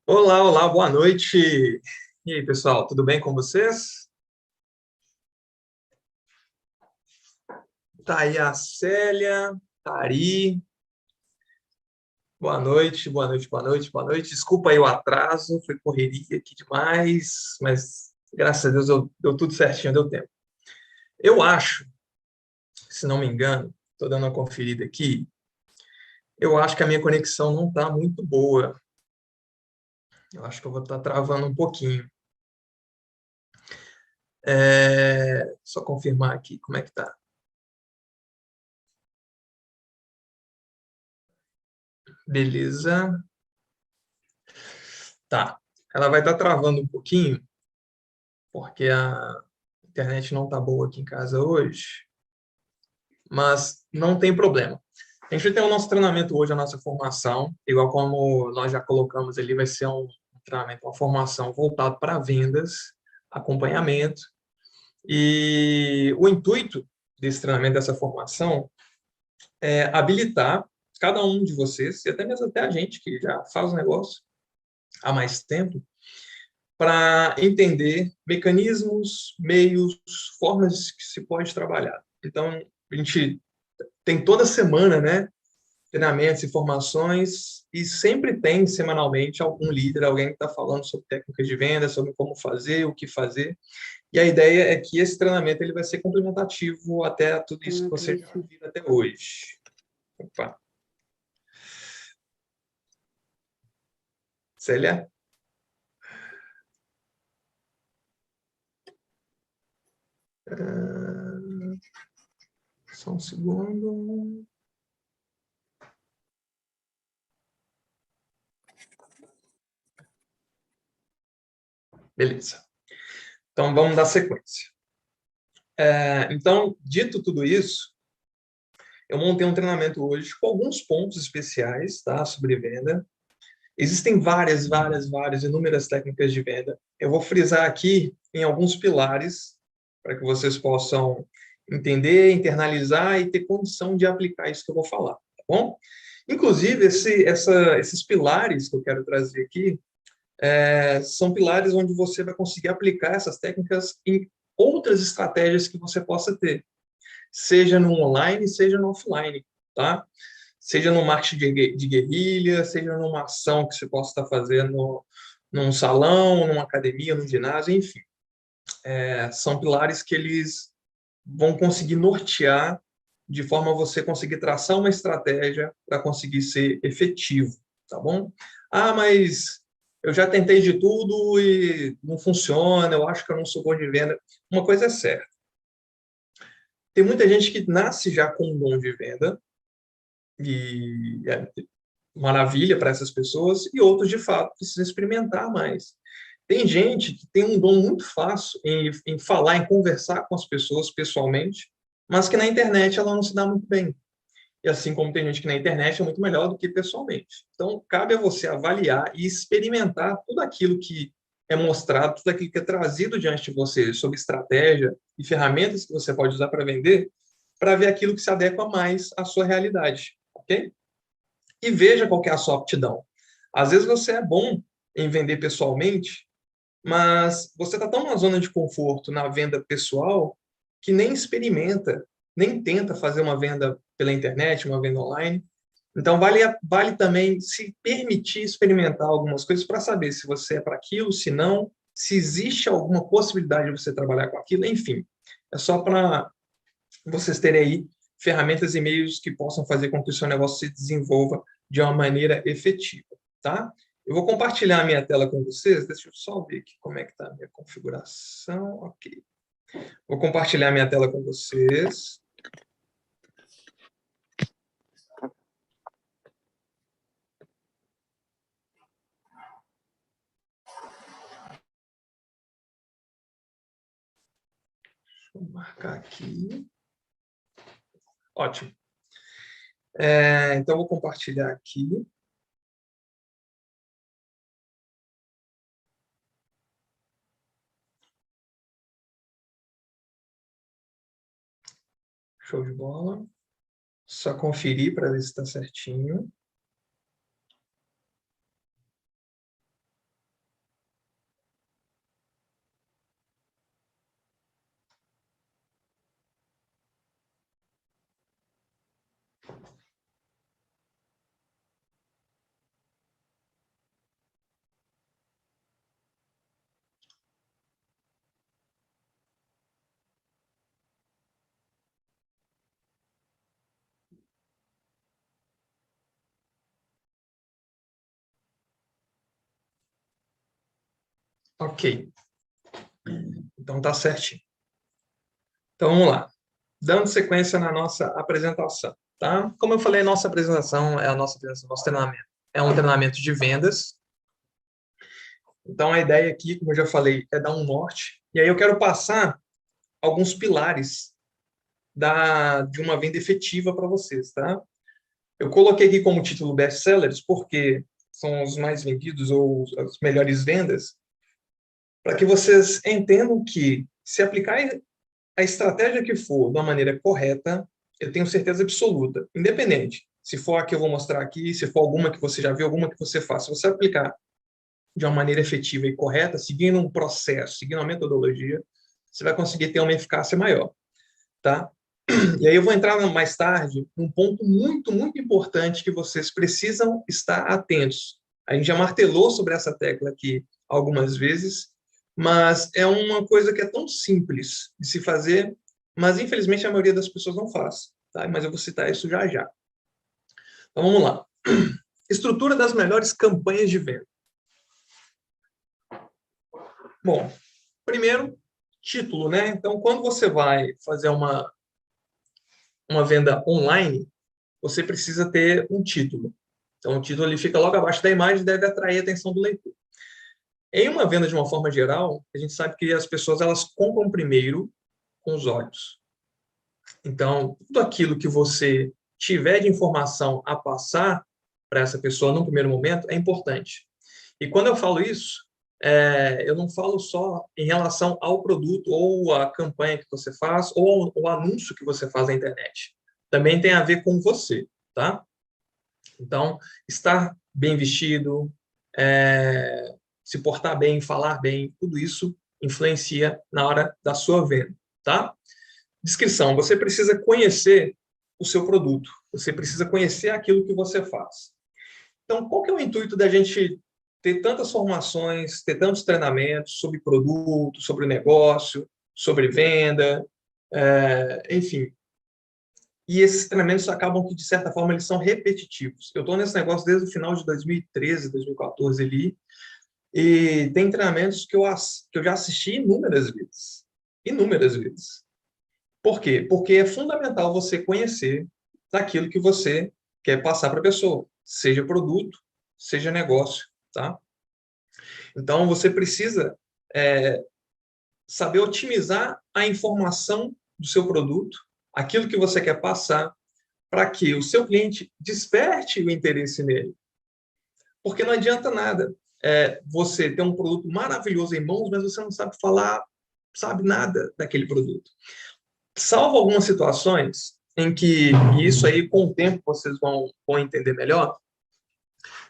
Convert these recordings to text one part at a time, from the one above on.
Olá, olá, boa noite. E aí, pessoal, tudo bem com vocês? Tá aí a Célia, Tari. Boa noite, boa noite, boa noite, boa noite. Desculpa aí o atraso, foi correria aqui demais, mas graças a Deus deu tudo certinho, deu tempo. Eu acho, se não me engano, estou dando uma conferida aqui, eu acho que a minha conexão não está muito boa. Eu acho que eu vou estar travando um pouquinho. Só confirmar aqui como é que tá. Beleza. Tá. Ela vai estar travando um pouquinho, porque a internet não está boa aqui em casa hoje, mas não tem problema. A gente vai ter o nosso treinamento hoje, a nossa formação, igual como nós já colocamos ali, vai ser um treinamento, uma formação voltado para vendas, acompanhamento, e o intuito desse treinamento, dessa formação, é habilitar cada um de vocês, e até mesmo até a gente que já faz o negócio há mais tempo, para entender mecanismos, meios, formas que se pode trabalhar. Então, a gente tem toda semana, né, treinamentos, informações, e sempre tem, semanalmente, algum líder, alguém que está falando sobre técnicas de venda, sobre como fazer, o que fazer. E a ideia é que esse treinamento ele vai ser complementativo até tudo isso que você já viu até hoje. Opa. Célia? Só um segundo. Beleza. Então, vamos dar sequência. Então, dito tudo isso, eu montei um treinamento hoje com alguns pontos especiais, tá, sobre venda. Existem várias, inúmeras técnicas de venda. Eu vou frisar aqui em alguns pilares para que vocês possam entender, internalizar e ter condição de aplicar isso que eu vou falar, tá bom? Inclusive, esses pilares que eu quero trazer aqui são pilares onde você vai conseguir aplicar essas técnicas em outras estratégias que você possa ter, seja no online, seja no offline, tá? Seja no marketing de guerrilha, seja numa ação que você possa estar fazendo num salão, numa academia, num ginásio, enfim. São pilares que eles vão conseguir nortear de forma a você conseguir traçar uma estratégia para conseguir ser efetivo, tá bom? Ah, mas eu já tentei de tudo e não funciona, eu acho que eu não sou bom de venda. Uma coisa é certa, tem muita gente que nasce já com um dom de venda, e é maravilha para essas pessoas, e outros, de fato, precisam experimentar mais. Tem gente que tem um dom muito fácil em falar, em conversar com as pessoas pessoalmente, mas que na internet ela não se dá muito bem. E assim como tem gente que na internet é muito melhor do que pessoalmente. Então, cabe a você avaliar e experimentar tudo aquilo que é mostrado, tudo aquilo que é trazido diante de você sobre estratégia e ferramentas que você pode usar para vender, para ver aquilo que se adequa mais à sua realidade, ok? E veja qual que é a sua aptidão. Às vezes você é bom em vender pessoalmente, mas você está tão na zona de conforto na venda pessoal que nem experimenta, nem tenta fazer uma venda pela internet, uma venda online. Então, vale também se permitir experimentar algumas coisas para saber se você é para aquilo, se não, se existe alguma possibilidade de você trabalhar com aquilo, enfim. É só para vocês terem aí ferramentas e meios que possam fazer com que o seu negócio se desenvolva de uma maneira efetiva, tá? Eu vou compartilhar a minha tela com vocês. Deixa eu só ver aqui como é que está a minha configuração. Ok. Vou compartilhar a minha tela com vocês. Deixa eu marcar aqui. Ótimo. Então, eu vou compartilhar aqui. Show de bola. Só conferir para ver se está certinho. Ok, então tá certinho. Então vamos lá. Dando sequência na nossa apresentação, tá? Como eu falei, nossa apresentação é a nossa apresentação, nosso treinamento. É um treinamento de vendas. Então a ideia aqui, como eu já falei, é dar um norte. E aí eu quero passar alguns pilares de uma venda efetiva para vocês, tá? Eu coloquei aqui como título best-sellers porque são os mais vendidos ou as melhores vendas, para que vocês entendam que se aplicar a estratégia que for de uma maneira correta, eu tenho certeza absoluta, independente, se for a que eu vou mostrar aqui, se for alguma que você já viu, alguma que você faça, se você aplicar de uma maneira efetiva e correta, seguindo um processo, seguindo uma metodologia, você vai conseguir ter uma eficácia maior, tá? E aí eu vou entrar mais tarde num ponto muito, muito importante que vocês precisam estar atentos. A gente já martelou sobre essa tecla aqui algumas vezes, mas é uma coisa que é tão simples de se fazer, mas infelizmente a maioria das pessoas não faz, tá? Mas eu vou citar isso já já. Então vamos lá. Estrutura das melhores campanhas de venda. Bom, primeiro, título, né? Então, quando você vai fazer uma venda online, você precisa ter um título. Então, o título ele fica logo abaixo da imagem e deve atrair a atenção do leitor. Em uma venda, de uma forma geral, a gente sabe que as pessoas elas compram primeiro com os olhos. Então, tudo aquilo que você tiver de informação a passar para essa pessoa no primeiro momento é importante. E quando eu falo isso, eu não falo só em relação ao produto ou à campanha que você faz ou ao anúncio que você faz na internet. Também tem a ver com você, tá? Então, estar bem vestido, se portar bem, falar bem, tudo isso influencia na hora da sua venda, tá? Descrição. Você precisa conhecer o seu produto. Você precisa conhecer aquilo que você faz. Então, qual que é o intuito da gente ter tantas formações, ter tantos treinamentos sobre produto, sobre negócio, sobre venda, enfim. E esses treinamentos acabam que, de certa forma, eles são repetitivos. Eu estou nesse negócio desde o final de 2013, 2014 ali, e tem treinamentos que eu já assisti inúmeras vezes. Inúmeras vezes. Por quê? Porque é fundamental você conhecer daquilo que você quer passar para a pessoa, seja produto, seja negócio, tá? Então, você precisa saber otimizar a informação do seu produto, aquilo que você quer passar, para que o seu cliente desperte o interesse nele. Porque não adianta nada você ter um produto maravilhoso em mãos, mas você não sabe falar, sabe nada daquele produto. Salvo algumas situações em que, e isso aí com o tempo vocês vão entender melhor,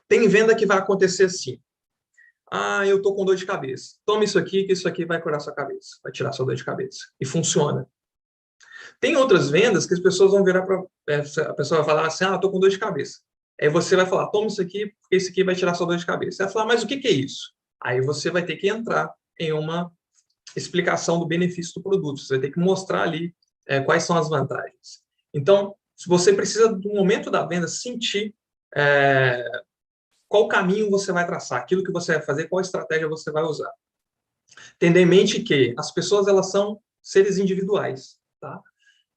tem venda que vai acontecer assim. Ah, eu tô com dor de cabeça. Toma isso aqui, que isso aqui vai curar sua cabeça, vai tirar sua dor de cabeça. E funciona. Tem outras vendas que as pessoas vão virar para a pessoa vai falar assim, ah, eu tô com dor de cabeça. Aí você vai falar, toma isso aqui, porque isso aqui vai tirar sua dor de cabeça. Ela vai falar, mas o que que é isso? Aí você vai ter que entrar em uma explicação do benefício do produto. Você vai ter que mostrar ali quais são as vantagens. Então, você precisa, do momento da venda, sentir qual caminho você vai traçar, aquilo que você vai fazer, qual estratégia você vai usar. Tendo em mente que as pessoas elas são seres individuais, tá?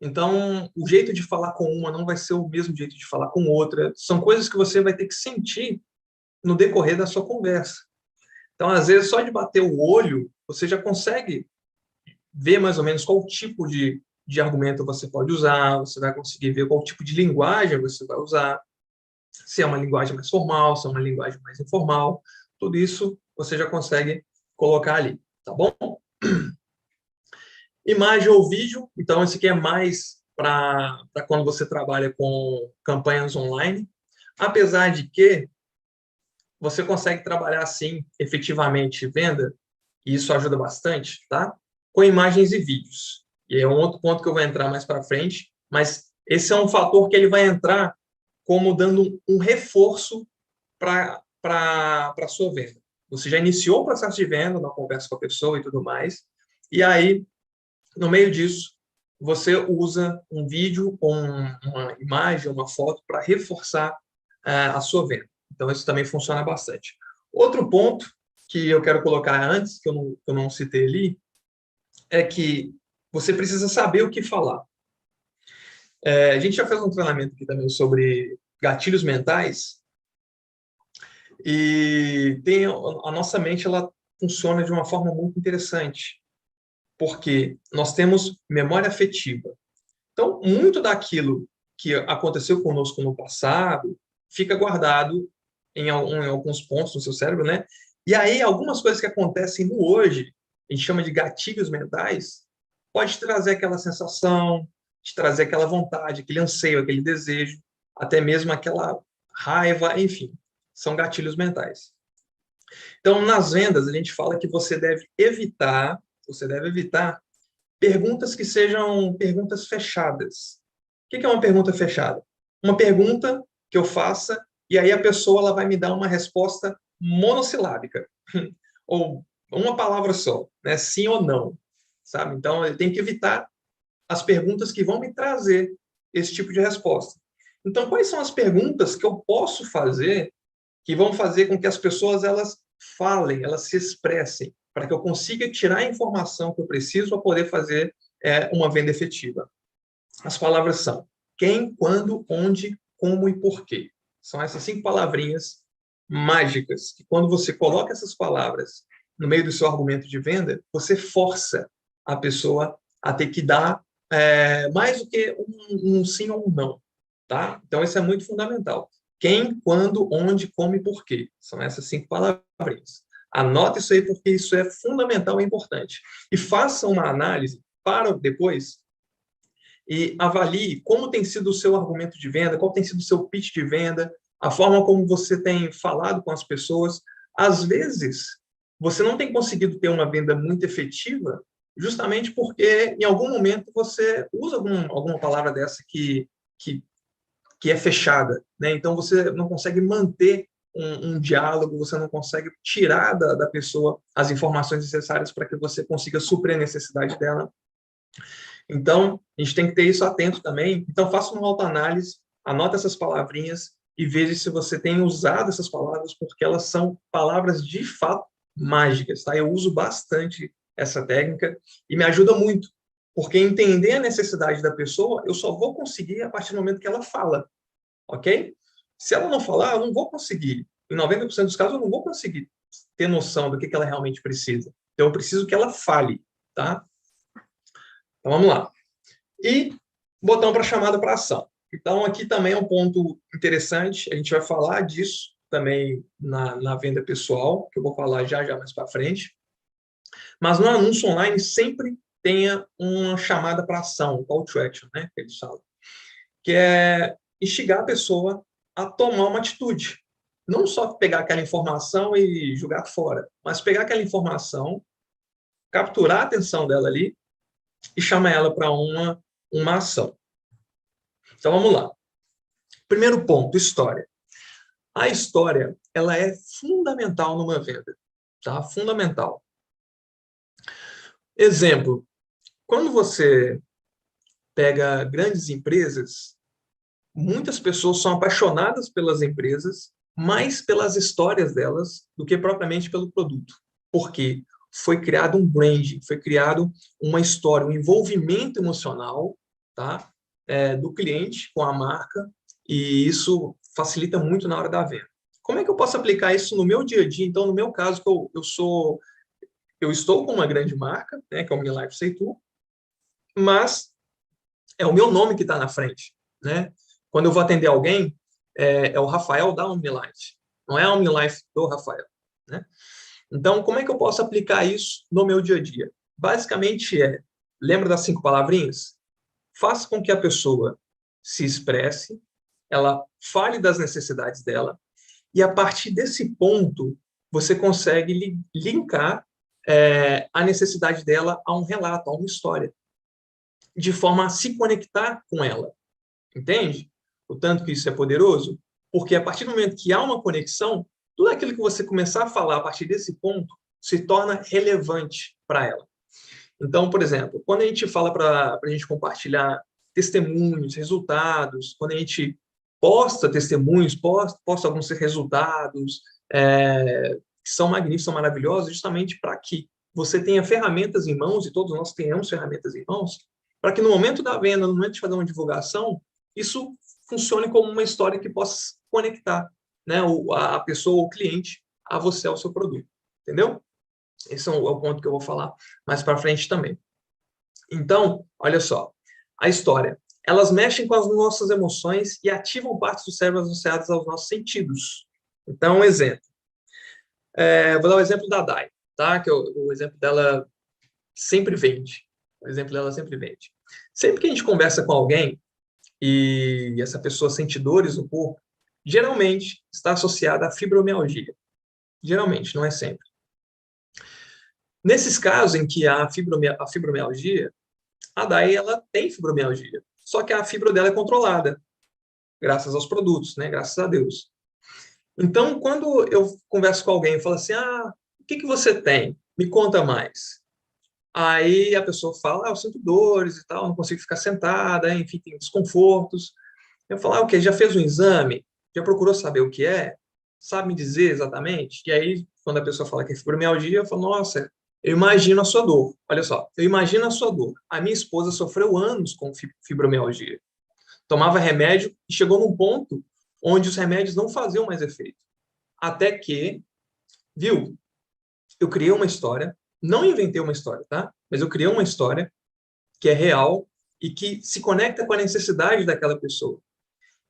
Então, o jeito de falar com uma não vai ser o mesmo jeito de falar com outra. São coisas que você vai ter que sentir no decorrer da sua conversa. Então, às vezes, só de bater o olho, você já consegue ver mais ou menos qual tipo de argumento você pode usar, você vai conseguir ver qual tipo de linguagem você vai usar, se é uma linguagem mais formal, se é uma linguagem mais informal, tudo isso você já consegue colocar ali, tá bom? Imagem ou vídeo, então esse aqui é mais para quando você trabalha com campanhas online, apesar de que você consegue trabalhar assim efetivamente venda, e isso ajuda bastante, tá? Com imagens e vídeos. E é um outro ponto que eu vou entrar mais para frente, mas esse é um fator que ele vai entrar como dando um reforço para a sua venda. Você já iniciou o processo de venda, na conversa com a pessoa e tudo mais, e aí, no meio disso, você usa um vídeo ou uma imagem, uma foto para reforçar a sua venda. Então, isso também funciona bastante. Outro ponto que eu quero colocar antes, que eu não citei ali, é que você precisa saber o que falar. A gente já fez um treinamento aqui também sobre gatilhos mentais, e a nossa mente ela funciona de uma forma muito interessante, porque nós temos memória afetiva. Então, muito daquilo que aconteceu conosco no passado fica guardado em alguns pontos do seu cérebro, né? E aí, algumas coisas que acontecem no hoje, a gente chama de gatilhos mentais, pode trazer aquela sensação, te trazer aquela vontade, aquele anseio, aquele desejo, até mesmo aquela raiva, enfim, são gatilhos mentais. Então, nas vendas, a gente fala que você deve evitar perguntas que sejam perguntas fechadas. O que é uma pergunta fechada? Uma pergunta que eu faça e aí a pessoa ela vai me dar uma resposta monossilábica, ou uma palavra só, né? Sim ou não, sabe? Então, eu tenho que evitar as perguntas que vão me trazer esse tipo de resposta. Então, quais são as perguntas que eu posso fazer que vão fazer com que as pessoas elas falem, elas se expressem, para que eu consiga tirar a informação que eu preciso para poder fazer uma venda efetiva? As palavras são quem, quando, onde, como e porquê. São essas 5 palavrinhas mágicas, que quando você coloca essas palavras no meio do seu argumento de venda, você força a pessoa a ter que dar mais do que um sim ou um não. Tá? Então, isso é muito fundamental. Quem, quando, onde, como e porquê. São essas 5 palavrinhas. Anote isso aí, porque isso é fundamental e importante. E faça uma análise para depois e avalie como tem sido o seu argumento de venda, qual tem sido o seu pitch de venda, a forma como você tem falado com as pessoas. Às vezes, você não tem conseguido ter uma venda muito efetiva, justamente porque, em algum momento, você usa alguma palavra dessa que é fechada, né? Então, você não consegue manter um diálogo, você não consegue tirar da pessoa as informações necessárias para que você consiga suprir a necessidade dela. Então, a gente tem que ter isso atento também. Então, faça uma autoanálise, anota essas palavrinhas e veja se você tem usado essas palavras, porque elas são palavras de fato mágicas, tá? Eu uso bastante essa técnica e me ajuda muito, porque entender a necessidade da pessoa, eu só vou conseguir a partir do momento que ela fala, ok? Se ela não falar, eu não vou conseguir. Em 90% dos casos, eu não vou conseguir ter noção do que ela realmente precisa. Então, eu preciso que ela fale, tá? Então, vamos lá. E botão para chamada para ação. Então, aqui também é um ponto interessante, a gente vai falar disso também na venda pessoal, que eu vou falar já mais para frente. Mas no anúncio online sempre tenha uma chamada para ação, um call to action, né, que eles falam, que é instigar a pessoa a tomar uma atitude. Não só pegar aquela informação e jogar fora, mas pegar aquela informação, capturar a atenção dela ali e chamar ela para uma ação. Então, vamos lá. Primeiro ponto, história. A história, ela é fundamental numa venda, tá? Fundamental. Exemplo, quando você pega grandes empresas, muitas pessoas são apaixonadas pelas empresas, mais pelas histórias delas do que propriamente pelo produto. Porque foi criado um branding, foi criado uma história, um envolvimento emocional, tá? Do cliente com a marca, e isso facilita muito na hora da venda. Como é que eu posso aplicar isso no meu dia a dia? Então, no meu caso, que eu estou com uma grande marca, né, que é o Me Life Say Tu, mas é o meu nome que está na frente, né? Quando eu vou atender alguém, é o Rafael da OmniLife, não é a OmniLife do Rafael, né? Então, como é que eu posso aplicar isso no meu dia a dia? Basicamente lembra das 5 palavrinhas? Faça com que a pessoa se expresse, ela fale das necessidades dela, e a partir desse ponto, você consegue linkar a necessidade dela a um relato, a uma história, de forma a se conectar com ela. Entende? O tanto que isso é poderoso? Porque a partir do momento que há uma conexão, tudo aquilo que você começar a falar a partir desse ponto se torna relevante para ela. Então, por exemplo, quando a gente fala para a gente compartilhar testemunhos, resultados, quando a gente posta testemunhos, posta alguns resultados que são magníficos, são maravilhosos, justamente para que você tenha ferramentas em mãos, e todos nós tenhamos ferramentas em mãos, para que no momento da venda, no momento de fazer uma divulgação, isso funcione como uma história que possa conectar, né, a pessoa, o cliente, a você, ao seu produto. Entendeu? Esse é o ponto que eu vou falar mais para frente também. Então, olha só, a história. Elas mexem com as nossas emoções e ativam partes do cérebro associadas aos nossos sentidos. Então, um exemplo. Vou dar o exemplo da Dai, tá? Que o exemplo dela sempre vende. O exemplo dela sempre vende. Sempre que a gente conversa com alguém e essa pessoa sente dores no corpo, geralmente está associada à fibromialgia. Geralmente, não é sempre. Nesses casos em que há a fibromialgia, a Dai ela tem fibromialgia, só que a fibra dela é controlada, graças aos produtos, né? Graças a Deus. Então, quando eu converso com alguém e falo assim, o que você tem? Me conta mais. Aí a pessoa fala, eu sinto dores e tal, não consigo ficar sentada, enfim, tem desconfortos. Eu falo, o quê? Já fez um exame? Já procurou saber o que é? Sabe me dizer exatamente? E aí, quando a pessoa fala que é fibromialgia, eu falo, nossa, eu imagino a sua dor. Olha só, eu imagino a sua dor. A minha esposa sofreu anos com fibromialgia. Tomava remédio e chegou num ponto onde os remédios não faziam mais efeito. Até que, viu, eu criei uma história, não inventei uma história, tá? Mas eu criei uma história que é real e que se conecta com a necessidade daquela pessoa.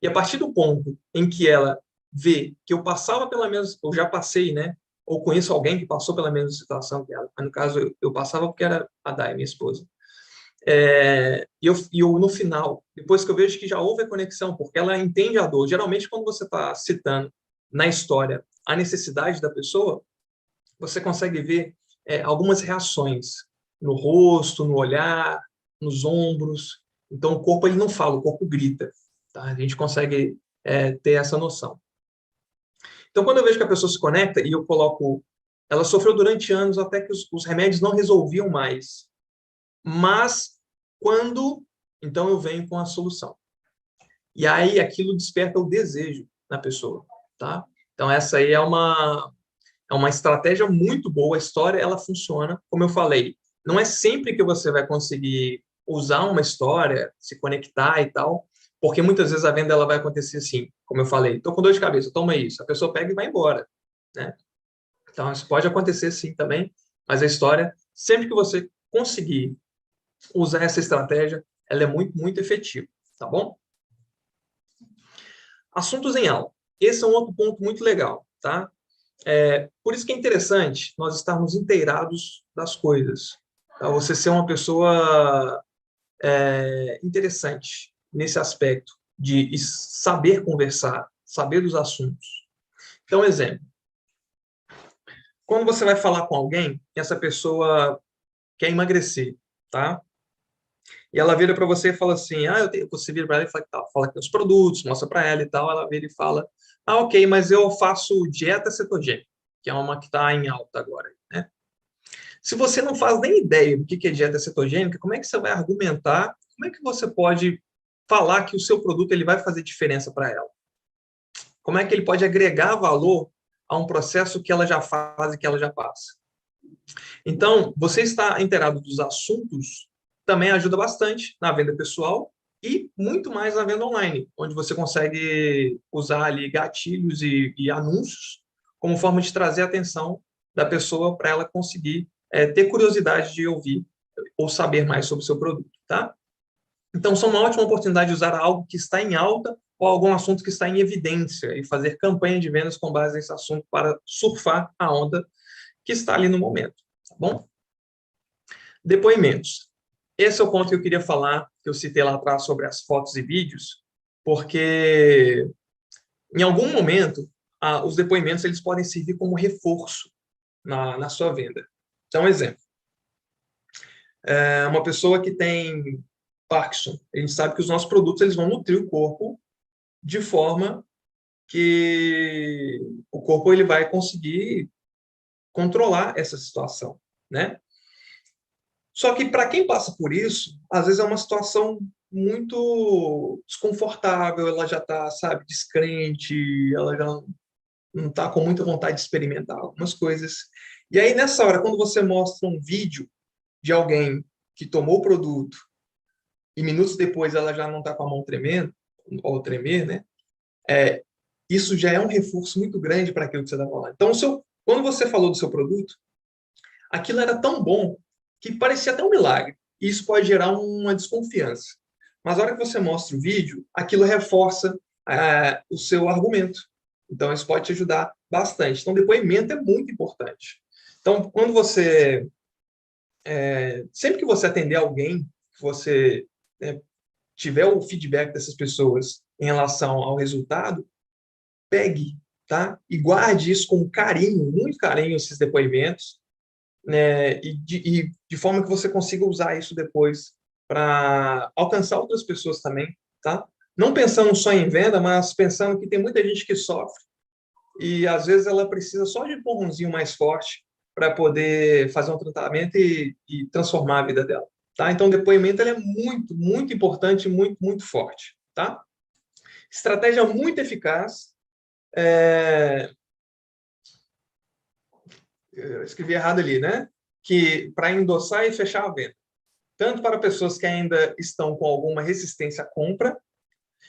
E a partir do ponto em que ela vê que eu passava pela mesma, eu já passei, né? Ou conheço alguém que passou pela mesma situação que ela. Mas no caso, eu passava porque era a Dai, minha esposa. E eu, no final, depois que eu vejo que já houve a conexão, porque ela entende a dor. Geralmente, quando você está citando na história a necessidade da pessoa, você consegue ver algumas reações no rosto, no olhar, nos ombros. Então, o corpo ele não fala, o corpo grita. Tá? A gente consegue ter essa noção. Então, quando eu vejo que a pessoa se conecta e eu coloco... Ela sofreu durante anos até que os remédios não resolviam mais. Mas, quando... Então, eu venho com a solução. E aí, aquilo desperta o desejo na pessoa. Tá? Então, essa aí é uma estratégia muito boa. A história, ela funciona. Como eu falei, não é sempre que você vai conseguir usar uma história, se conectar e tal, porque muitas vezes a venda ela vai acontecer assim, como eu falei, estou com dor de cabeça, toma isso. A pessoa pega e vai embora, né? Então, isso pode acontecer sim também, mas a história, sempre que você conseguir usar essa estratégia, ela é muito, muito efetiva, tá bom? Assuntos em aula. Esse é um outro ponto muito legal, tá? Por isso que é interessante nós estarmos inteirados das coisas. Tá? Você ser uma pessoa interessante nesse aspecto de saber conversar, saber dos assuntos. Então, exemplo. Quando você vai falar com alguém, essa pessoa quer emagrecer, tá? E ela vira para você e fala assim, você vira para ela e fala que tem os produtos, mostra para ela e tal, ela vira e fala, ok, mas eu faço dieta cetogênica, que é uma que está em alta agora, né? Se você não faz nem ideia do que é dieta cetogênica, como é que você vai argumentar, como é que você pode falar que o seu produto ele vai fazer diferença para ela? Como é que ele pode agregar valor a um processo que ela já faz e que ela já passa? Então, você estar inteirado dos assuntos também ajuda bastante na venda pessoal e muito mais na venda online, onde você consegue usar ali gatilhos e anúncios como forma de trazer a atenção da pessoa para ela conseguir ter curiosidade de ouvir ou saber mais sobre o seu produto, tá? Então, são uma ótima oportunidade de usar algo que está em alta ou algum assunto que está em evidência e fazer campanha de vendas com base nesse assunto para surfar a onda que está ali no momento, tá bom? Depoimentos. Esse é o ponto que eu queria falar, que eu citei lá atrás sobre as fotos e vídeos, porque em algum momento os depoimentos eles podem servir como reforço na sua venda. Então, exemplo. Uma pessoa que tem Parkinson. A gente sabe que os nossos produtos eles vão nutrir o corpo de forma que o corpo ele vai conseguir controlar essa situação, né? Só que para quem passa por isso, às vezes é uma situação muito desconfortável, ela já está, sabe, descrente, ela já não está com muita vontade de experimentar algumas coisas. E aí, nessa hora, quando você mostra um vídeo de alguém que tomou o produto e minutos depois ela já não está com a mão tremendo, ou tremer, né? Isso já é um reforço muito grande para aquilo que você está falando. Então, quando você falou do seu produto, aquilo era tão bom que parecia até um milagre. E isso pode gerar uma desconfiança. Mas na hora que você mostra o vídeo, aquilo reforça o seu argumento. Então, isso pode te ajudar bastante. Então, depoimento é muito importante. Então, quando você... sempre que você atender alguém, que você tiver o feedback dessas pessoas em relação ao resultado, pegue, tá? E guarde isso com carinho, muito carinho, esses depoimentos, né? E de forma que você consiga usar isso depois para alcançar outras pessoas também, tá? Não pensando só em venda, mas pensando que tem muita gente que sofre e às vezes ela precisa só de um empurrãozinho mais forte para poder fazer um tratamento e transformar a vida dela, tá? Então, o depoimento ele é muito, muito importante, muito, muito forte, tá? Estratégia muito eficaz. Eu escrevi errado ali, né? Que para endossar e fechar a venda, tanto para pessoas que ainda estão com alguma resistência à compra,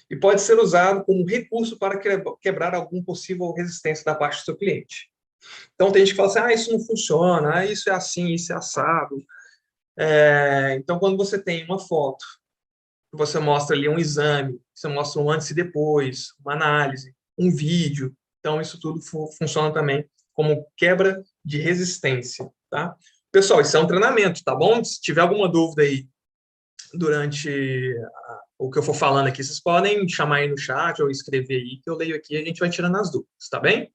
e pode ser usado como recurso para quebrar algum possível resistência da parte do seu cliente. Então, tem gente que fala assim, isso não funciona, isso é assim, isso é assado. Então, quando você tem uma foto, você mostra ali um exame, você mostra um antes e depois, uma análise, um vídeo, então isso tudo funciona também como quebra de resistência, tá? Pessoal, isso é um treinamento, tá bom? Se tiver alguma dúvida aí durante o que eu for falando aqui, vocês podem chamar aí no chat ou escrever aí, que eu leio aqui e a gente vai tirando as dúvidas, tá bem?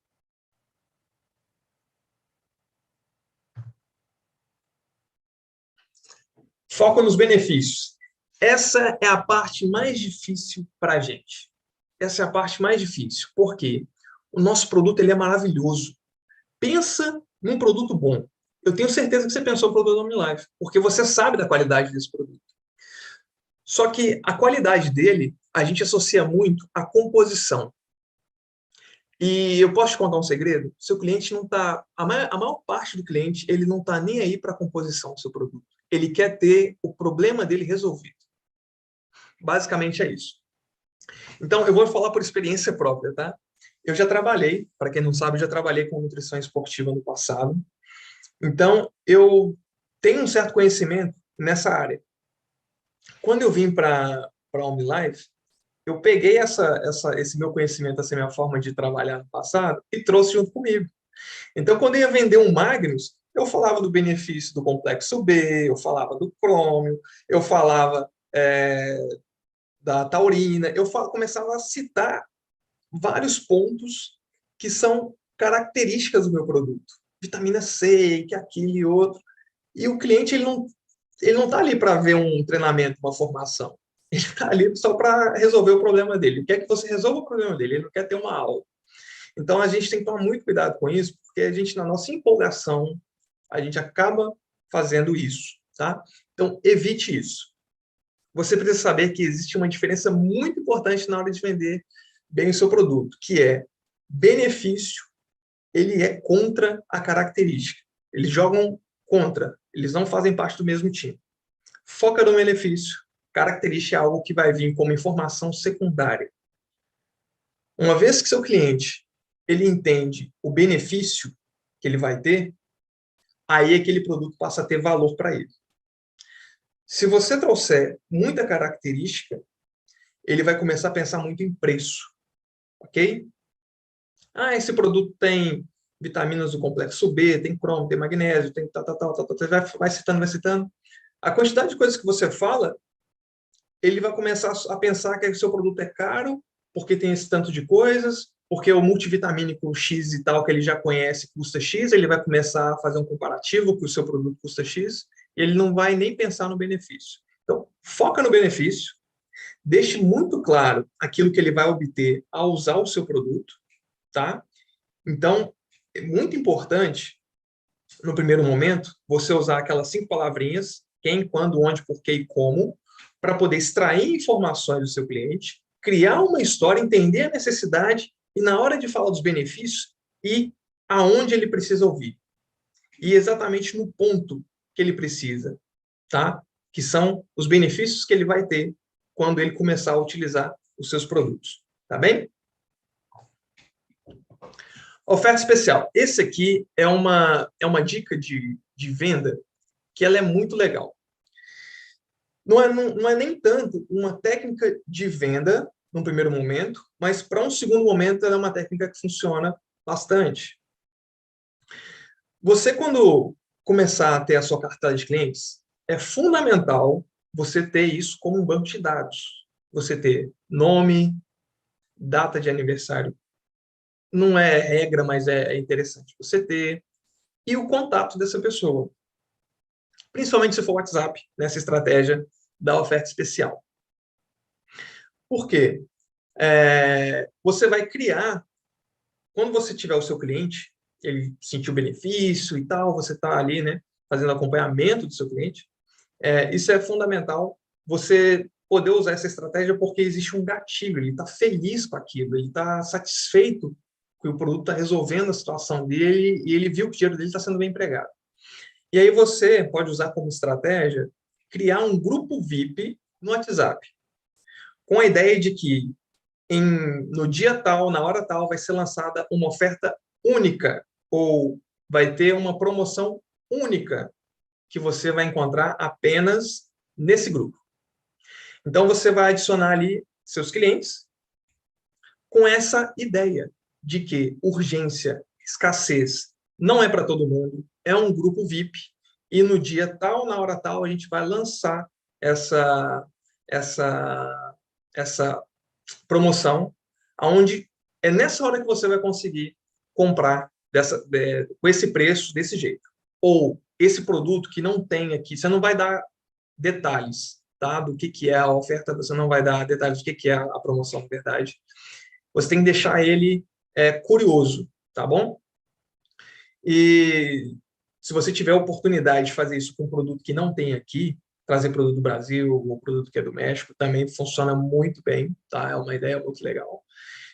Foco nos benefícios. Essa é a parte mais difícil para a gente. Essa é a parte mais difícil. Por quê? O nosso produto ele é maravilhoso. Pensa num produto bom. Eu tenho certeza que você pensou no produto OmniLife, porque você sabe da qualidade desse produto. Só que a qualidade dele, a gente associa muito à composição. E eu posso te contar um segredo? Seu cliente não está... A maior parte do cliente, ele não está nem aí para a composição do seu produto. Ele quer ter o problema dele resolvido. Basicamente é isso. Então, eu vou falar por experiência própria, tá? Eu já trabalhei, para quem não sabe, eu já trabalhei com nutrição esportiva no passado. Então, eu tenho um certo conhecimento nessa área. Quando eu vim para a OmniLife, eu peguei esse meu conhecimento, essa minha forma de trabalhar no passado e trouxe junto comigo. Então, quando eu ia vender um Magnus, eu falava do benefício do complexo B, eu falava do crômio, eu falava da taurina, começava a citar vários pontos que são características do meu produto. Vitamina C, que aquilo e outro. E o cliente ele não está ali para ver um treinamento, uma formação. Ele está ali só para resolver o problema dele. Ele quer que você resolva o problema dele, ele não quer ter uma aula. Então, a gente tem que tomar muito cuidado com isso, porque a gente, na nossa empolgação, a gente acaba fazendo isso, tá? Então, evite isso. Você precisa saber que existe uma diferença muito importante na hora de vender bem o seu produto, que é benefício, ele é contra a característica. Eles jogam contra, eles não fazem parte do mesmo time. Foca no benefício, característica é algo que vai vir como informação secundária. Uma vez que seu cliente ele entende o benefício que ele vai ter, aí aquele produto passa a ter valor para ele. Se você trouxer muita característica, ele vai começar a pensar muito em preço, ok? Esse produto tem vitaminas do complexo B, tem crômio, tem magnésio, tem tal, você vai citando, vai citando. A quantidade de coisas que você fala, ele vai começar a pensar que o seu produto é caro, porque tem esse tanto de coisas, porque o multivitamínico X e tal, que ele já conhece, custa X, ele vai começar a fazer um comparativo que o seu produto custa X, e ele não vai nem pensar no benefício. Então, Foca no benefício, deixe muito claro aquilo que ele vai obter ao usar o seu produto, tá? Então, é muito importante, no primeiro momento, você usar aquelas 5 palavrinhas, quem, quando, onde, porquê e como, para poder extrair informações do seu cliente, criar uma história, entender a necessidade e, na hora de falar dos benefícios, ir aonde ele precisa ouvir. E exatamente no ponto que ele precisa, tá? Que são os benefícios que ele vai ter quando ele começar a utilizar os seus produtos, tá bem? Oferta especial. Esse aqui é uma dica de venda que ela é muito legal. Não é nem tanto uma técnica de venda no primeiro momento, mas para um segundo momento ela é uma técnica que funciona bastante. Você, quando começar a ter a sua cartela de clientes, é fundamental você ter isso como um banco de dados. Você ter nome, data de aniversário. Não é regra, mas é interessante você ter. E o contato dessa pessoa. Principalmente se for WhatsApp, nessa estratégia da oferta especial. Por quê? Você vai criar, quando você tiver o seu cliente, ele sentiu benefício e tal, você está ali, né, fazendo acompanhamento do seu cliente, isso é fundamental, você poder usar essa estratégia porque existe um gatilho, ele está feliz com aquilo, ele está satisfeito que o produto está resolvendo a situação dele e ele viu que o dinheiro dele está sendo bem empregado. E aí você pode usar como estratégia criar um grupo VIP no WhatsApp, com a ideia de que no dia tal, na hora tal, vai ser lançada uma oferta única ou vai ter uma promoção única que você vai encontrar apenas nesse grupo. Então, você vai adicionar ali seus clientes com essa ideia de que urgência, escassez, não é para todo mundo, é um grupo VIP, e no dia tal, na hora tal, a gente vai lançar essa, essa promoção, onde é nessa hora que você vai conseguir comprar com esse preço, desse jeito. Ou esse produto que não tem aqui, você não vai dar detalhes, tá? Do que é a oferta, você não vai dar detalhes do que é a promoção, na verdade. Você tem que deixar ele curioso, tá bom? E se você tiver a oportunidade de fazer isso com um produto que não tem aqui, trazer produto do Brasil ou produto que é do México, também funciona muito bem, tá? É uma ideia muito legal.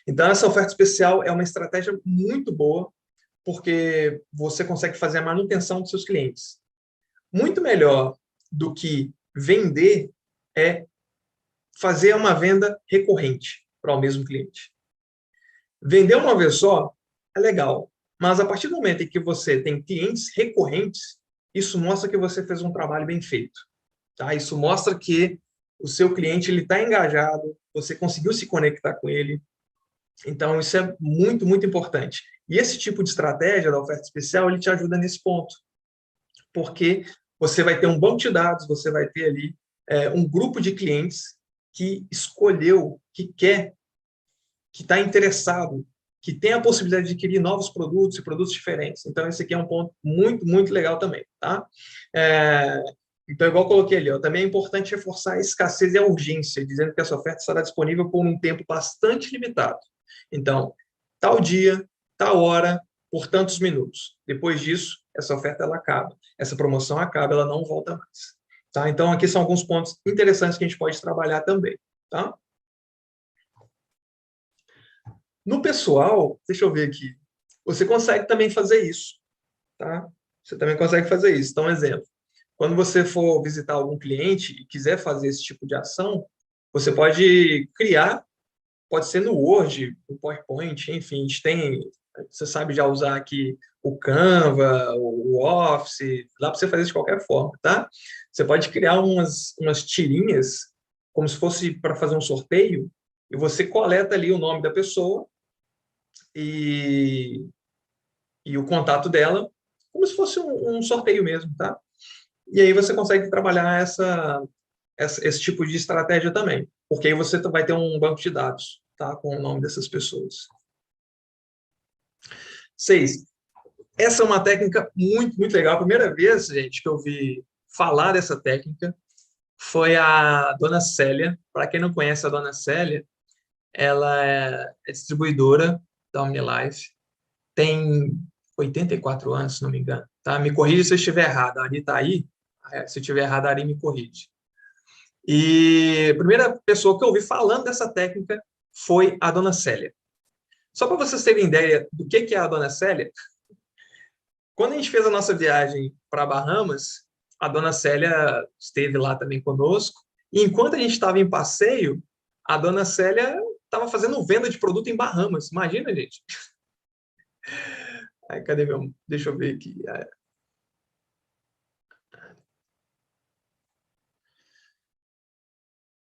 Então, essa oferta especial é uma estratégia muito boa, porque você consegue fazer a manutenção dos seus clientes. Muito melhor do que vender é fazer uma venda recorrente para o mesmo cliente. Vender uma vez só é legal, mas a partir do momento em que você tem clientes recorrentes, isso mostra que você fez um trabalho bem feito. Tá? Isso mostra que o seu cliente está engajado, você conseguiu se conectar com ele. Então, isso é muito, muito importante. E esse tipo de estratégia da oferta especial, ele te ajuda nesse ponto. Porque você vai ter um banco de dados, você vai ter ali um grupo de clientes que escolheu, que quer, que está interessado, que tem a possibilidade de adquirir novos produtos e produtos diferentes. Então, esse aqui é um ponto muito, muito legal também, tá? Então, igual eu coloquei ali, também é importante reforçar a escassez e a urgência, dizendo que essa oferta estará disponível por um tempo bastante limitado. Então, tal dia, tal hora, por tantos minutos. Depois disso, essa oferta ela acaba. Essa promoção acaba, ela não volta mais. Tá? Então, aqui são alguns pontos interessantes que a gente pode trabalhar também. Tá? No pessoal, deixa eu ver aqui, você consegue também fazer isso. Tá? Você também consegue fazer isso. Então, um exemplo. Quando você for visitar algum cliente e quiser fazer esse tipo de ação, você pode criar, pode ser no Word, no PowerPoint, enfim, a gente tem, você sabe já usar aqui o Canva, o Office, dá para você fazer de qualquer forma, tá? Você pode criar umas tirinhas, como se fosse para fazer um sorteio, e você coleta ali o nome da pessoa e, e o contato dela, como se fosse um sorteio mesmo, tá? E aí você consegue trabalhar esse tipo de estratégia também, porque aí você vai ter um banco de dados, tá, com o nome dessas pessoas. 6. Essa é uma técnica muito, muito legal. A primeira vez, gente, que eu vi falar dessa técnica foi a Dona Célia. Para quem não conhece a Dona Célia, ela é distribuidora da OmniLife, tem 84 anos, se não me engano. Tá? Me corrija se eu estiver errado. A Ari está aí. Se eu estiver errado, a Ari me corrige. E a primeira pessoa que eu ouvi falando dessa técnica foi a Dona Célia. Só para vocês terem ideia do que é a Dona Célia, quando a gente fez a nossa viagem para Bahamas, a Dona Célia esteve lá também conosco. E enquanto a gente estava em passeio, a Dona Célia estava fazendo venda de produto em Bahamas. Imagina, gente. Aí, cadê meu? Deixa eu ver aqui.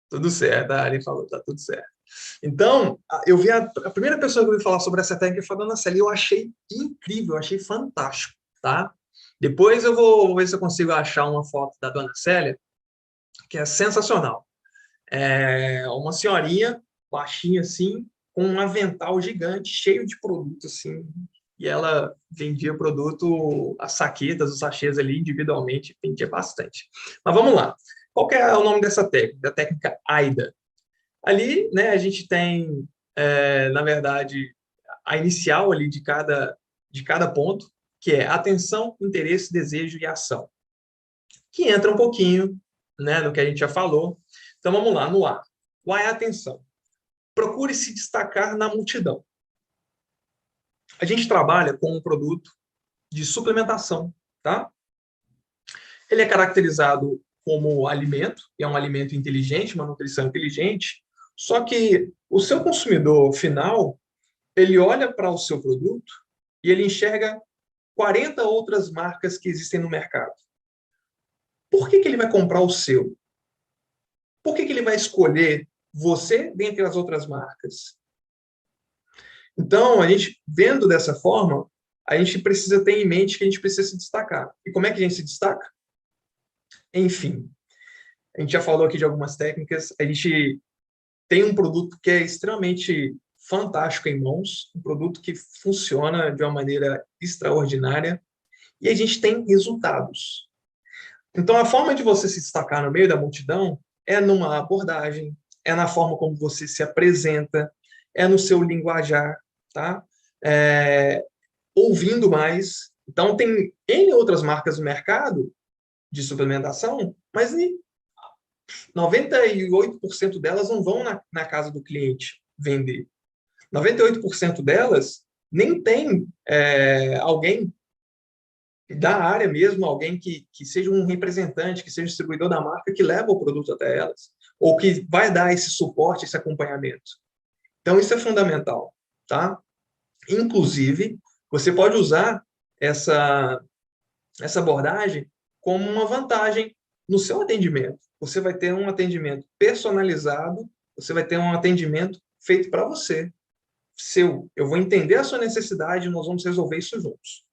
Tudo certo, a Ari falou, tá tudo certo. Então, eu vi a primeira pessoa que eu ouvi falar sobre essa técnica foi a Dona Célia, e eu achei incrível, eu achei fantástico, tá? Depois eu vou ver se eu consigo achar uma foto da Dona Célia, que é sensacional. É uma senhorinha, baixinha assim, com um avental gigante, cheio de produto, assim, e ela vendia produto, as saquetas, os sachês ali individualmente, vendia bastante. Mas vamos lá. Qual que é o nome dessa técnica? Da técnica AIDA. Ali, né, a gente tem, na verdade, a inicial ali de cada ponto, que é atenção, interesse, desejo e ação, que entra um pouquinho, né, no que a gente já falou. Então, vamos lá, no A. O A é a atenção. Procure se destacar na multidão. A gente trabalha com um produto de suplementação, tá? Ele é caracterizado como alimento, e é um alimento inteligente, uma nutrição inteligente, só que o seu consumidor final, ele olha para o seu produto e ele enxerga 40 outras marcas que existem no mercado. Por que ele vai comprar o seu? Por que ele vai escolher você dentre as outras marcas? Então, a gente, vendo dessa forma, a gente precisa ter em mente que a gente precisa se destacar. E como é que a gente se destaca? Enfim, a gente já falou aqui de algumas técnicas, a gente tem um produto que é extremamente fantástico em mãos, um produto que funciona de uma maneira extraordinária, e a gente tem resultados. Então, a forma de você se destacar no meio da multidão é numa abordagem, é na forma como você se apresenta, é no seu linguajar, tá? Ouvindo mais. Então, tem N outras marcas no mercado de suplementação, mas 98% delas não vão na casa do cliente vender. 98% delas nem tem alguém da área mesmo, alguém que seja um representante, que seja um distribuidor da marca, que leva o produto até elas, ou que vai dar esse suporte, esse acompanhamento. Então, isso é fundamental, tá? Inclusive, você pode usar essa abordagem como uma vantagem no seu atendimento. Você vai ter um atendimento personalizado, você vai ter um atendimento feito para você. Eu vou entender a sua necessidade e nós vamos resolver isso juntos.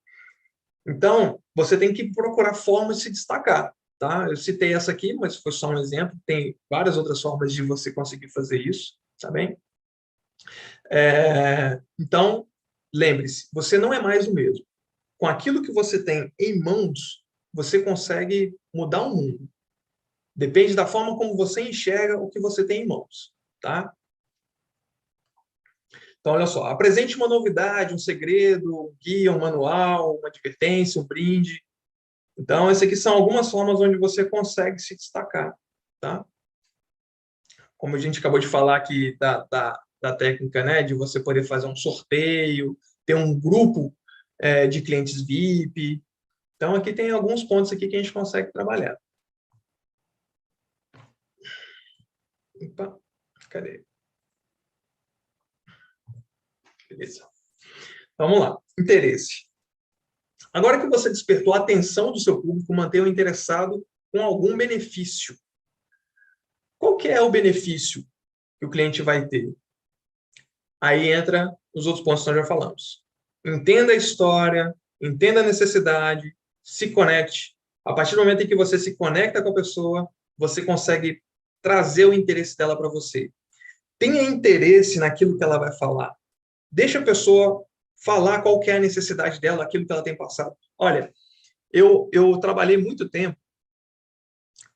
Então, você tem que procurar formas de se destacar, tá? Eu citei essa aqui, mas foi só um exemplo. Tem várias outras formas de você conseguir fazer isso, tá bem? Então, lembre-se, você não é mais o mesmo. Com aquilo que você tem em mãos, você consegue mudar o mundo. Depende da forma como você enxerga o que você tem em mãos, tá? Então, olha só, apresente uma novidade, um segredo, um guia, um manual, uma advertência, um brinde. Então, essas aqui são algumas formas onde você consegue se destacar, tá? Como a gente acabou de falar aqui da técnica, né, de você poder fazer um sorteio, ter um grupo de clientes VIP. Então, aqui tem alguns pontos aqui que a gente consegue trabalhar. Opa, cadê? Beleza. Vamos lá. Interesse. Agora que você despertou a atenção do seu público, mantenha-o interessado com algum benefício. Qual que é o benefício que o cliente vai ter? Aí entra os outros pontos que nós já falamos. Entenda a história, entenda a necessidade, se conecte. A partir do momento em que você se conecta com a pessoa, você consegue trazer o interesse dela para você. Tenha interesse naquilo que ela vai falar. Deixa a pessoa falar qual que é a necessidade dela, aquilo que ela tem passado. Olha, eu trabalhei muito tempo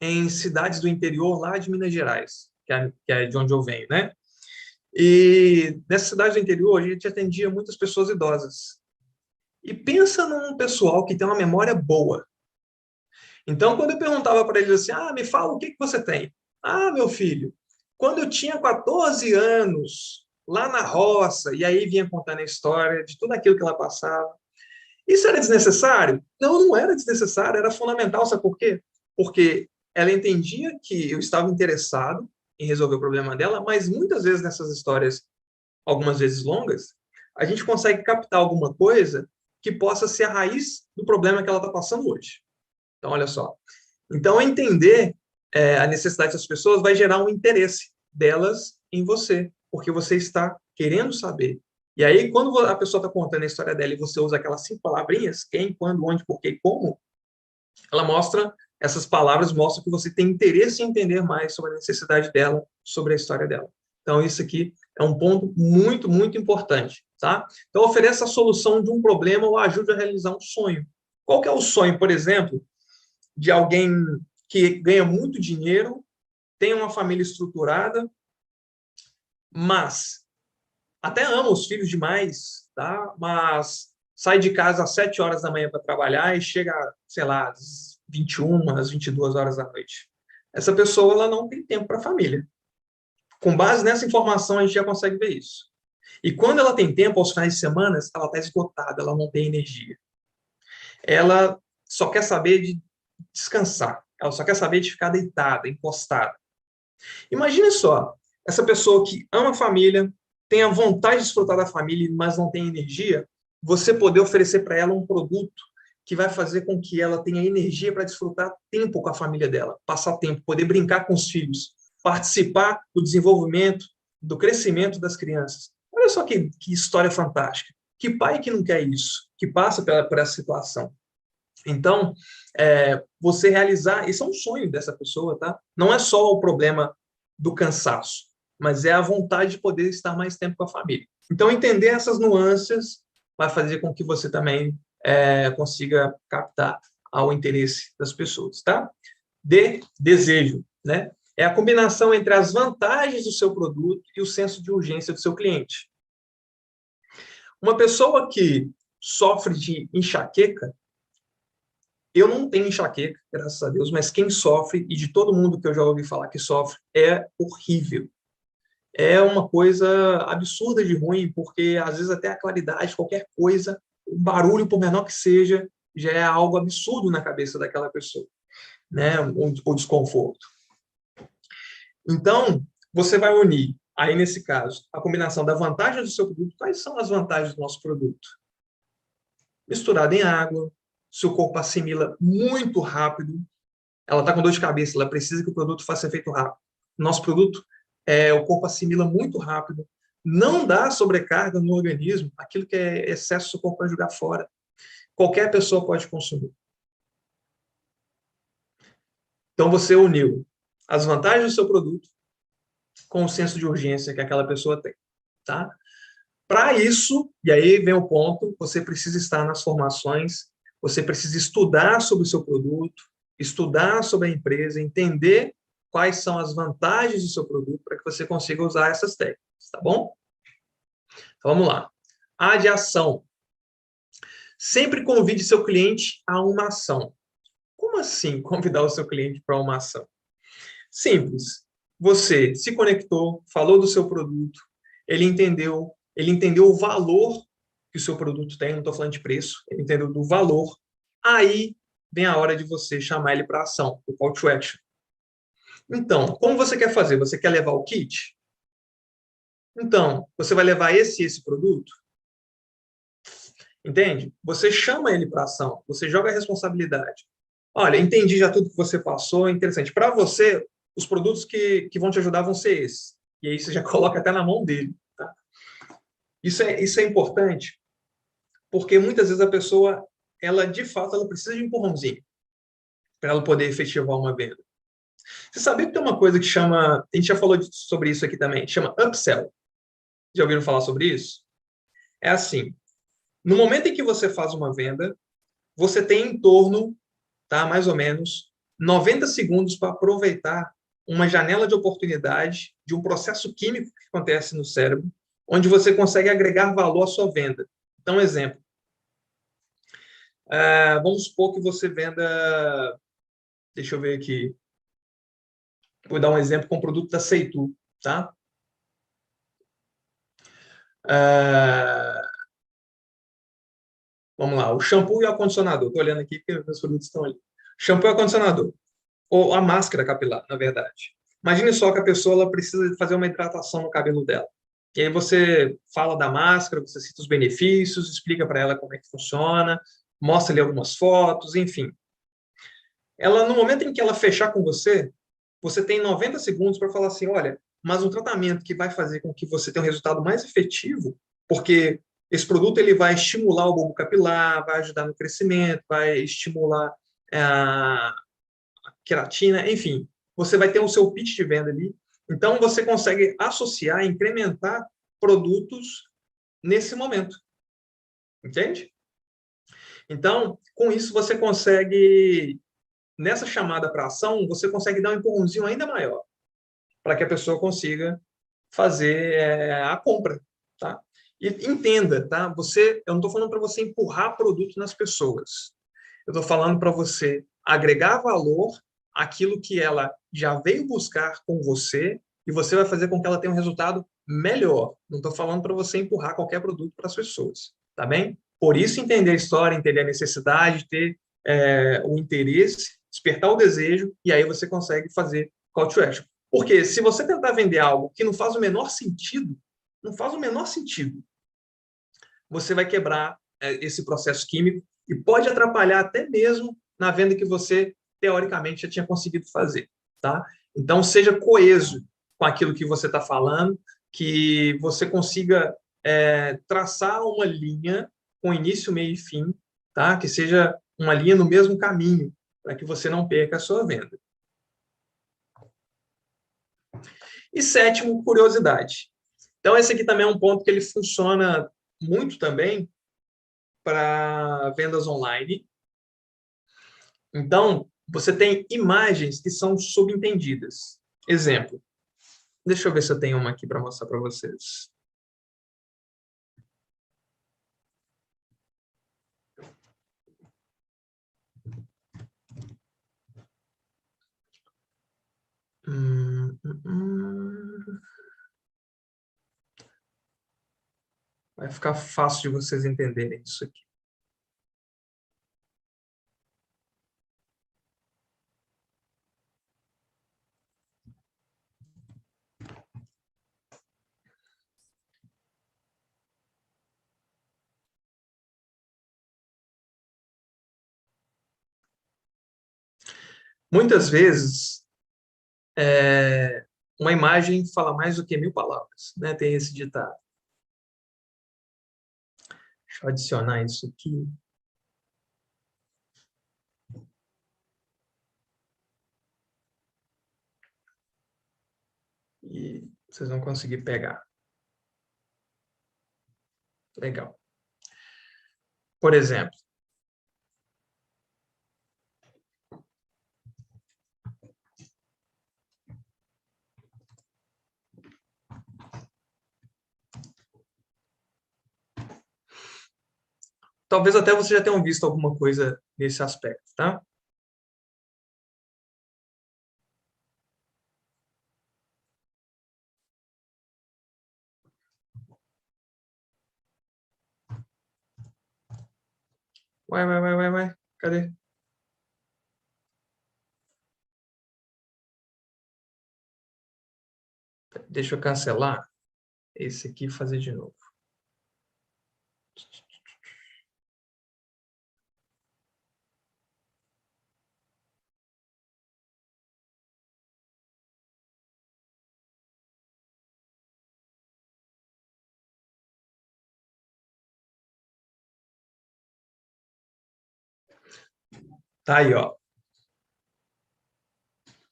em cidades do interior lá de Minas Gerais, que é de onde eu venho, né? E nessa cidade do interior, a gente atendia muitas pessoas idosas. E pensa num pessoal que tem uma memória boa. Então, quando eu perguntava para eles assim, me fala o que que você tem? Meu filho, quando eu tinha 14 anos, lá na roça, e aí vinha contando a história de tudo aquilo que ela passava. Isso era desnecessário? Não, não era desnecessário, era fundamental, sabe por quê? Porque ela entendia que eu estava interessado em resolver o problema dela, mas muitas vezes nessas histórias, algumas vezes longas, a gente consegue captar alguma coisa que possa ser a raiz do problema que ela está passando hoje. Então, olha só. Então, entender a necessidade das pessoas vai gerar um interesse delas em você, porque você está querendo saber. E aí, quando a pessoa está contando a história dela e você usa aquelas 5 palavrinhas, quem, quando, onde, porquê e como, ela mostra, essas palavras mostram que você tem interesse em entender mais sobre a necessidade dela, sobre a história dela. Então, isso aqui é um ponto muito, muito importante, tá? Então, ofereça a solução de um problema ou ajude a realizar um sonho. Qual que é o sonho, por exemplo, de alguém que ganha muito dinheiro, tem uma família estruturada, mas até ama os filhos demais, tá? Mas sai de casa às 7 horas da manhã para trabalhar e chega, sei lá, às 21, às 22 horas da noite. Essa pessoa ela não tem tempo para a família. Com base nessa informação, a gente já consegue ver isso. E quando ela tem tempo, aos finais de semana, ela está esgotada, ela não tem energia. Ela só quer saber de descansar. Ela só quer saber de ficar deitada, encostada. Imagine só, essa pessoa que ama a família, tem a vontade de desfrutar da família, mas não tem energia, você poder oferecer para ela um produto que vai fazer com que ela tenha energia para desfrutar tempo com a família dela, passar tempo, poder brincar com os filhos, participar do desenvolvimento, do crescimento das crianças. Olha só que história fantástica. Que pai que não quer isso, que passa por essa situação? Então, você realizar, isso é um sonho dessa pessoa, tá? Não é só o problema do cansaço, mas é a vontade de poder estar mais tempo com a família. Então, entender essas nuances vai fazer com que você também consiga captar o interesse das pessoas, tá? Desejo, né? É a combinação entre as vantagens do seu produto e o senso de urgência do seu cliente. Uma pessoa que sofre de enxaqueca, eu não tenho enxaqueca, graças a Deus, mas quem sofre, e de todo mundo que eu já ouvi falar que sofre, é horrível. É uma coisa absurda de ruim, porque às vezes até a claridade, qualquer coisa, um barulho, por menor que seja, já é algo absurdo na cabeça daquela pessoa, né? O desconforto. Então, você vai unir, aí nesse caso, a combinação da vantagem do seu produto. Quais são as vantagens do nosso produto? Misturado em água, seu corpo assimila muito rápido. Ela está com dor de cabeça, ela precisa que o produto faça efeito rápido. Nosso produto, o corpo assimila muito rápido, não dá sobrecarga no organismo, aquilo que é excesso, o corpo vai jogar fora. Qualquer pessoa pode consumir. Então, você uniu as vantagens do seu produto com o senso de urgência que aquela pessoa tem, tá? Para isso, e aí vem o ponto, você precisa estar nas formações, você precisa estudar sobre o seu produto, estudar sobre a empresa, entender quais são as vantagens do seu produto para que você consiga usar essas técnicas, tá bom? Então, vamos lá. A de ação. Sempre convide seu cliente a uma ação. Como assim convidar o seu cliente para uma ação? Simples. Você se conectou, falou do seu produto, ele entendeu o valor que o seu produto tem, não estou falando de preço, ele entendeu do valor. Aí vem a hora de você chamar ele para ação, o call to action. Então, como você quer fazer? Você quer levar o kit? Então, você vai levar esse produto? Entende? Você chama ele para ação, você joga a responsabilidade. Olha, entendi já tudo que você passou, interessante. Para você, os produtos que vão te ajudar vão ser esses. E aí você já coloca até na mão dele. Tá? Isso é importante, porque muitas vezes a pessoa, ela de fato, ela precisa de um empurrãozinho para ela poder efetivar uma venda. Você sabia que tem uma coisa que chama, a gente já falou sobre isso aqui também, chama upsell. Já ouviram falar sobre isso? É assim, no momento em que você faz uma venda, você tem em torno, tá, mais ou menos, 90 segundos para aproveitar uma janela de oportunidade de um processo químico que acontece no cérebro, onde você consegue agregar valor à sua venda. Então, exemplo. Vamos supor que você venda... Deixa eu ver aqui. Vou dar um exemplo com o produto da Seitu, tá? Vamos lá, o shampoo e o acondicionador. Estou olhando aqui porque meus produtos estão ali. Shampoo e acondicionador. Ou a máscara capilar, na verdade. Imagine só que a pessoa ela precisa fazer uma hidratação no cabelo dela. E aí você fala da máscara, você cita os benefícios, explica para ela como é que funciona, mostra ali algumas fotos, enfim. Ela, no momento em que ela fechar com você, você tem 90 segundos para falar assim, olha, mas um tratamento que vai fazer com que você tenha um resultado mais efetivo, porque esse produto ele vai estimular o bulbo capilar, vai ajudar no crescimento, vai estimular a queratina, enfim, você vai ter o seu pitch de venda ali. Então, você consegue associar, incrementar produtos nesse momento. Entende? Então, com isso, você consegue, nessa chamada para ação, você consegue dar um empurrãozinho ainda maior para que a pessoa consiga fazer a compra, tá? E entenda, tá? Eu não estou falando para você empurrar produto nas pessoas. Eu estou falando para você agregar valor àquilo que ela já veio buscar com você e você vai fazer com que ela tenha um resultado melhor. Não estou falando para você empurrar qualquer produto para as pessoas, tá bem? Por isso, entender a história, entender a necessidade, ter o interesse, despertar o desejo, e aí você consegue fazer call to action. Porque se você tentar vender algo que não faz o menor sentido, não faz o menor sentido, você vai quebrar esse processo químico e pode atrapalhar até mesmo na venda que você, teoricamente, já tinha conseguido fazer. Tá? Então, seja coeso com aquilo que você está falando, que você consiga traçar uma linha com início, meio e fim, tá? Que seja uma linha no mesmo caminho, para que você não perca a sua venda. E sétimo, curiosidade. Então, esse aqui também é um ponto que ele funciona muito também para vendas online. Então, você tem imagens que são subentendidas. Exemplo. Deixa eu ver se eu tenho uma aqui para mostrar para vocês. Vai ficar fácil de vocês entenderem isso aqui. Muitas vezes, uma imagem fala mais do que 1000 palavras, né? Tem esse ditado. Deixa eu adicionar isso aqui. E vocês vão conseguir pegar. Legal. Por exemplo, talvez até você já tenham visto alguma coisa nesse aspecto, tá? Ué. Cadê? Deixa eu cancelar esse aqui e fazer de novo. Tá aí, ó.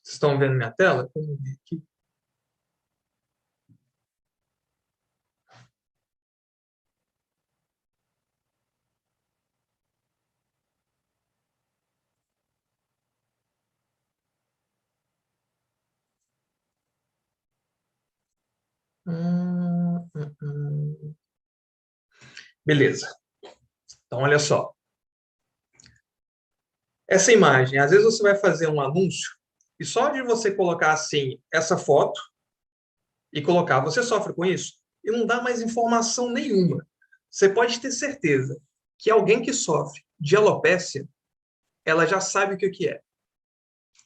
Vocês estão vendo minha tela? Vamos ver aqui. Beleza. Então, olha só. Essa imagem, às vezes você vai fazer um anúncio e só de você colocar assim essa foto e colocar, você sofre com isso? E não dá mais informação nenhuma. Você pode ter certeza que alguém que sofre de alopécia, ela já sabe o que é.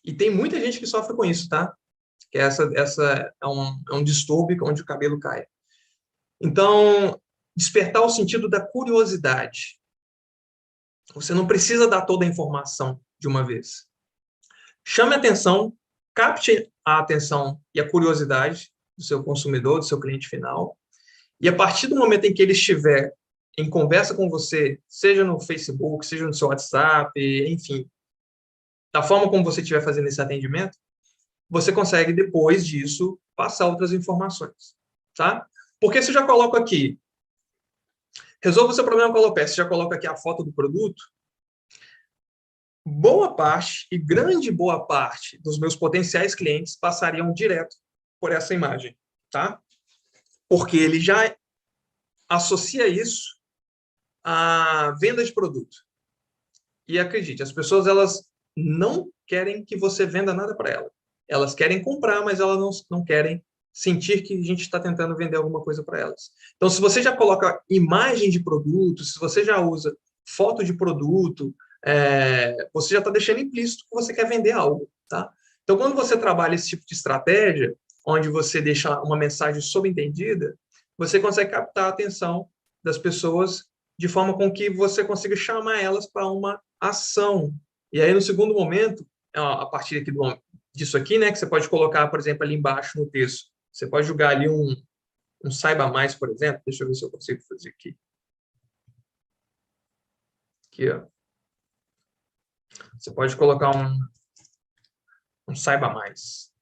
E tem muita gente que sofre com isso, tá? Que essa é um distúrbio onde o cabelo cai. Então, despertar o sentido da curiosidade. Você não precisa dar toda a informação de uma vez. Chame a atenção, capte a atenção e a curiosidade do seu consumidor, do seu cliente final, e a partir do momento em que ele estiver em conversa com você, seja no Facebook, seja no seu WhatsApp, enfim, da forma como você estiver fazendo esse atendimento, você consegue, depois disso, passar outras informações, tá? Porque se eu já coloco aqui, resolva o seu problema com a alopecia, já coloco aqui a foto do produto, boa parte, e grande boa parte, dos meus potenciais clientes passariam direto por essa imagem, tá? Porque ele já associa isso à venda de produto. E acredite, as pessoas, elas não querem que você venda nada para elas. Elas querem comprar, mas elas não querem sentir que a gente está tentando vender alguma coisa para elas. Então, se você já coloca imagem de produto, se você já usa foto de produto, você já está deixando implícito que você quer vender algo, tá? Então, quando você trabalha esse tipo de estratégia, onde você deixa uma mensagem subentendida, você consegue captar a atenção das pessoas de forma com que você consiga chamar elas para uma ação. E aí, no segundo momento, a partir aqui disso aqui, né, que você pode colocar, por exemplo, ali embaixo no texto, você pode jogar ali um saiba mais, por exemplo. Deixa eu ver se eu consigo fazer aqui. Aqui, ó. Você pode colocar um saiba mais.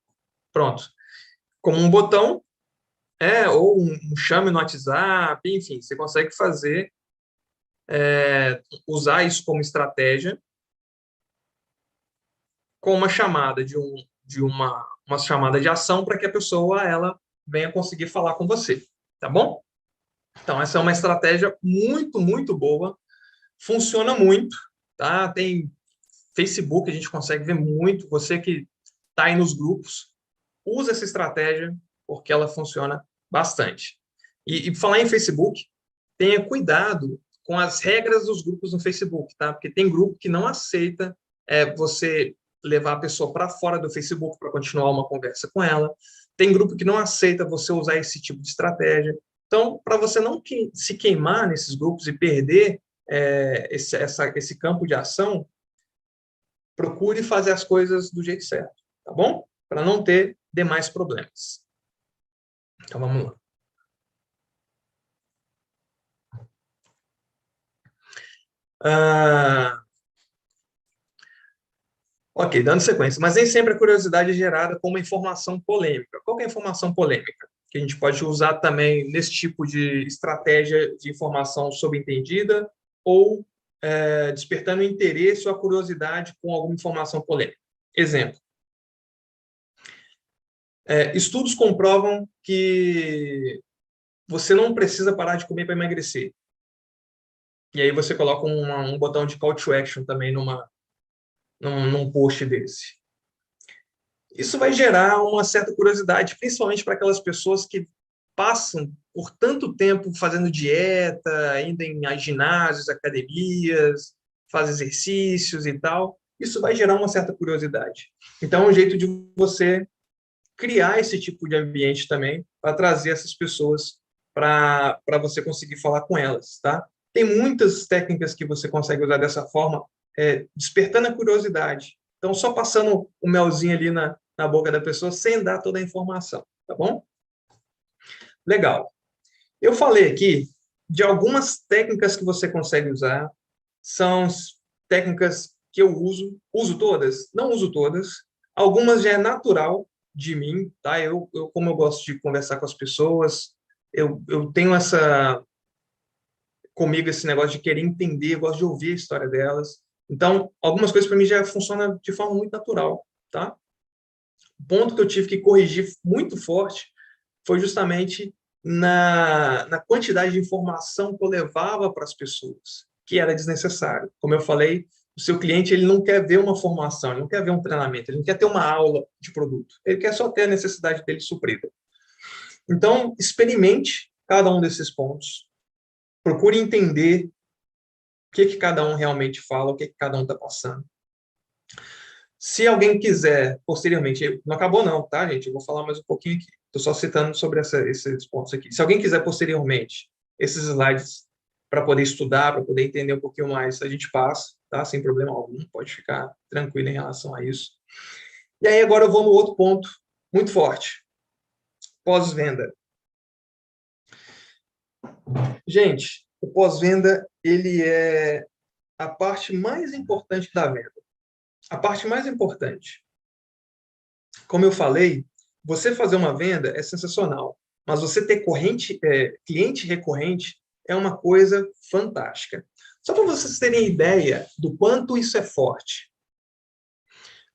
Pronto. Como um botão, ou um chame no WhatsApp, enfim, você consegue fazer, usar isso como estratégia com uma chamada uma chamada de ação para que a pessoa ela venha conseguir falar com você, tá bom? Então, essa é uma estratégia muito, muito boa, funciona muito, tá? Tem Facebook, a gente consegue ver muito, você que está aí nos grupos, usa essa estratégia, porque ela funciona bastante. E falar em Facebook, tenha cuidado com as regras dos grupos no Facebook, tá? Porque tem grupo que não aceita você levar a pessoa para fora do Facebook para continuar uma conversa com ela. Tem grupo que não aceita você usar esse tipo de estratégia. Então, para você não se queimar nesses grupos e perder esse campo de ação, procure fazer as coisas do jeito certo, tá bom? Para não ter demais problemas. Então, vamos lá. Ok, dando sequência. Mas nem sempre a curiosidade é gerada com uma informação polêmica. Qual que é a informação polêmica? Que a gente pode usar também nesse tipo de estratégia de informação subentendida ou despertando interesse ou a curiosidade com alguma informação polêmica. Exemplo. Estudos comprovam que você não precisa parar de comer para emagrecer. E aí você coloca um botão de call to action também num post desse. Isso vai gerar uma certa curiosidade, principalmente para aquelas pessoas que passam por tanto tempo fazendo dieta, indo em ginásios, academias, fazem exercícios e tal. Isso vai gerar uma certa curiosidade. Então, é um jeito de você criar esse tipo de ambiente também para trazer essas pessoas para você conseguir falar com elas, tá? Tem muitas técnicas que você consegue usar dessa forma, despertando a curiosidade. Então, só passando o melzinho ali na boca da pessoa sem dar toda a informação, tá bom? Legal. Eu falei aqui de algumas técnicas que você consegue usar, são técnicas que eu uso todas? Não uso todas, algumas já é natural de mim, tá? Como eu gosto de conversar com as pessoas, eu tenho comigo esse negócio de querer entender, eu gosto de ouvir a história delas. Então, algumas coisas para mim já funcionam de forma muito natural, tá? O ponto que eu tive que corrigir muito forte foi justamente na quantidade de informação que eu levava para as pessoas, que era desnecessário. Como eu falei, o seu cliente ele não quer ver uma formação, ele não quer ver um treinamento, ele não quer ter uma aula de produto, ele quer só ter a necessidade dele suprida. Então, experimente cada um desses pontos, procure entender o que cada um realmente fala, o que cada um está passando. Se alguém quiser, posteriormente, não acabou não, tá, gente? Eu vou falar mais um pouquinho aqui. Estou só citando sobre esses pontos aqui. Se alguém quiser, posteriormente, esses slides para poder estudar, para poder entender um pouquinho mais, a gente passa, tá? Sem problema algum, pode ficar tranquilo em relação a isso. E aí, agora eu vou no outro ponto muito forte. Pós-venda. Gente, o pós-venda, ele é a parte mais importante da venda. A parte mais importante. Como eu falei, você fazer uma venda é sensacional, mas você ter cliente recorrente é uma coisa fantástica. Só para vocês terem ideia do quanto isso é forte.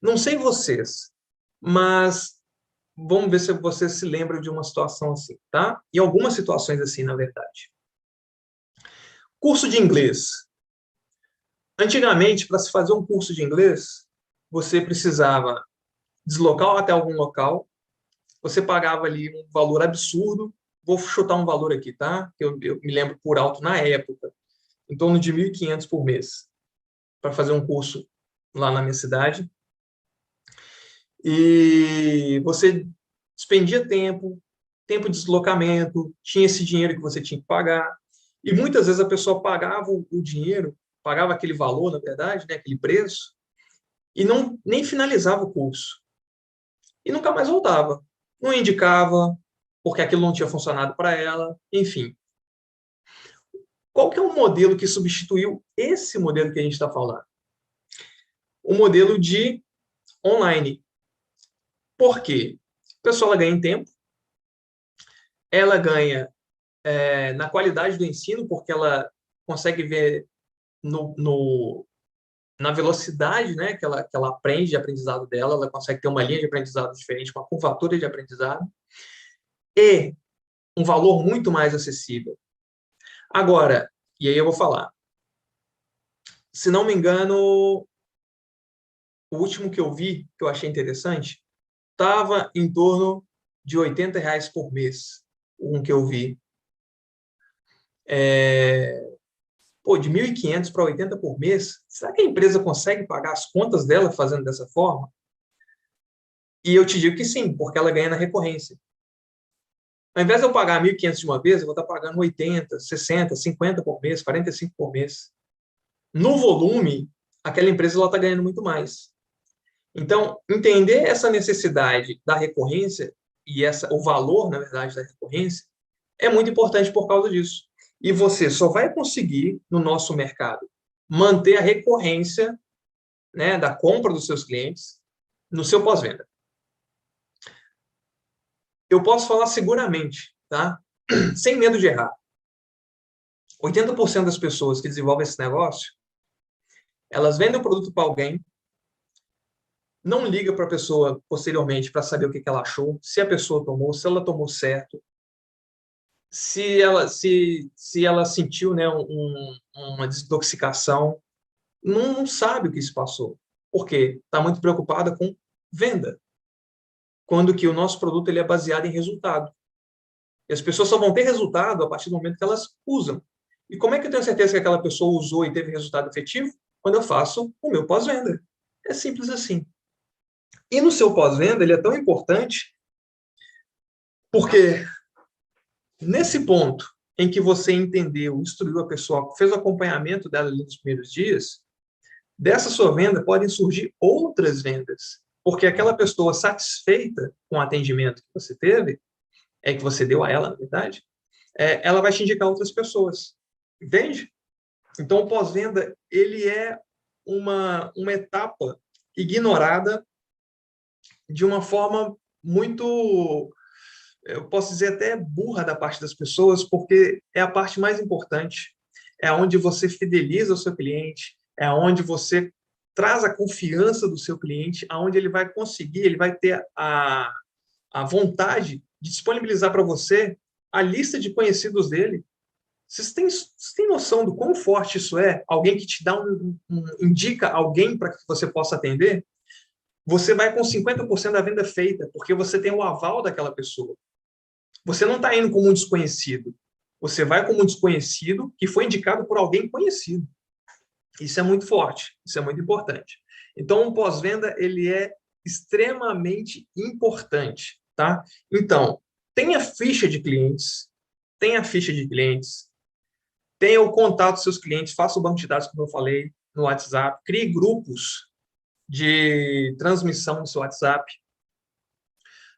Não sei vocês, mas vamos ver se vocês se lembram de uma situação assim, tá? E algumas situações assim, na verdade. Curso de inglês. Antigamente, para se fazer um curso de inglês, você precisava deslocar até algum local, você pagava ali um valor absurdo, vou chutar um valor aqui, tá? Eu me lembro por alto na época, em torno de 1.500 por mês, para fazer um curso lá na minha cidade. E você despendia tempo de deslocamento, tinha esse dinheiro que você tinha que pagar, e muitas vezes a pessoa pagava o dinheiro, pagava aquele valor, na verdade, né, aquele preço, e nem finalizava o curso. E nunca mais voltava. Não indicava, porque aquilo não tinha funcionado para ela, enfim. Qual que é o modelo que substituiu esse modelo que a gente está falando? O modelo de online. Por quê? A pessoa ganha em tempo, ela ganha na qualidade do ensino, porque ela consegue ver na velocidade, né, que ela aprende de aprendizado dela, ela consegue ter uma linha de aprendizado diferente, uma curvatura de aprendizado, e um valor muito mais acessível. Agora, e aí eu vou falar, se não me engano, o último que eu vi, que eu achei interessante, estava em torno de R$ 80 por mês, um que eu vi. De 1.500 para 80 por mês, será que a empresa consegue pagar as contas dela fazendo dessa forma? E eu te digo que sim, porque ela ganha na recorrência. Ao invés de eu pagar 1.500 de uma vez, eu vou estar pagando 80, 60, 50 por mês, 45 por mês. No volume, aquela empresa está ganhando muito mais. Então, entender essa necessidade da recorrência e o valor, na verdade, da recorrência, é muito importante por causa disso. E você só vai conseguir, no nosso mercado, manter a recorrência, né, da compra dos seus clientes no seu pós-venda. Eu posso falar seguramente, tá? Sem medo de errar. 80% das pessoas que desenvolvem esse negócio, elas vendem o produto para alguém, não liga para a pessoa posteriormente para saber o que ela achou, se a pessoa tomou, se ela tomou certo, se ela sentiu, né, uma desintoxicação, não sabe o que se passou. Por quê? Está muito preocupada com venda. Quando que o nosso produto ele é baseado em resultado. E as pessoas só vão ter resultado a partir do momento que elas usam. E como é que eu tenho certeza que aquela pessoa usou e teve resultado efetivo? Quando eu faço o meu pós-venda. É simples assim. E no seu pós-venda, ele é tão importante porque nesse ponto em que você entendeu, instruiu a pessoa, fez o acompanhamento dela ali nos primeiros dias, dessa sua venda podem surgir outras vendas, porque aquela pessoa satisfeita com o atendimento que você teve, que você deu a ela, na verdade, ela vai te indicar outras pessoas. Entende? Então, o pós-venda, ele é uma etapa ignorada de uma forma muito, eu posso dizer até burra da parte das pessoas, porque é a parte mais importante, é onde você fideliza o seu cliente, é onde você traz a confiança do seu cliente, aonde ele vai conseguir, ele vai ter a vontade de disponibilizar para você a lista de conhecidos dele. Vocês têm noção do quão forte isso é? Alguém que te dá indica alguém para que você possa atender? Você vai com 50% da venda feita, porque você tem o aval daquela pessoa. Você não está indo como um desconhecido. Você vai como um desconhecido que foi indicado por alguém conhecido. Isso é muito forte, isso é muito importante. Então, o pós-venda, ele é extremamente importante, tá? Então, tenha ficha de clientes, tenha ficha de clientes, tenha o contato dos seus clientes, faça o banco de dados, como eu falei, no WhatsApp, crie grupos de transmissão no seu WhatsApp.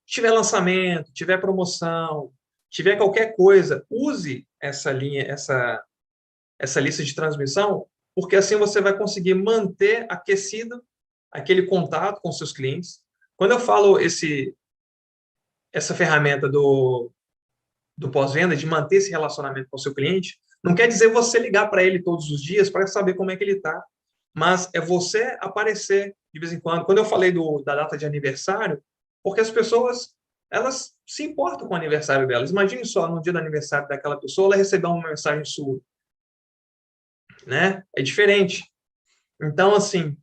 Se tiver lançamento, tiver promoção, tiver qualquer coisa, use essa linha, essa lista de transmissão, porque assim você vai conseguir manter aquecido aquele contato com seus clientes. Quando eu falo essa ferramenta do pós-venda, de manter esse relacionamento com o seu cliente, não quer dizer você ligar para ele todos os dias para saber como é que ele está, mas é você aparecer de vez em quando. Quando eu falei da data de aniversário, porque as pessoas, elas se importam com o aniversário delas. Imagine só, no dia do aniversário daquela pessoa, ela receber uma mensagem sua, né? É diferente. Então, assim,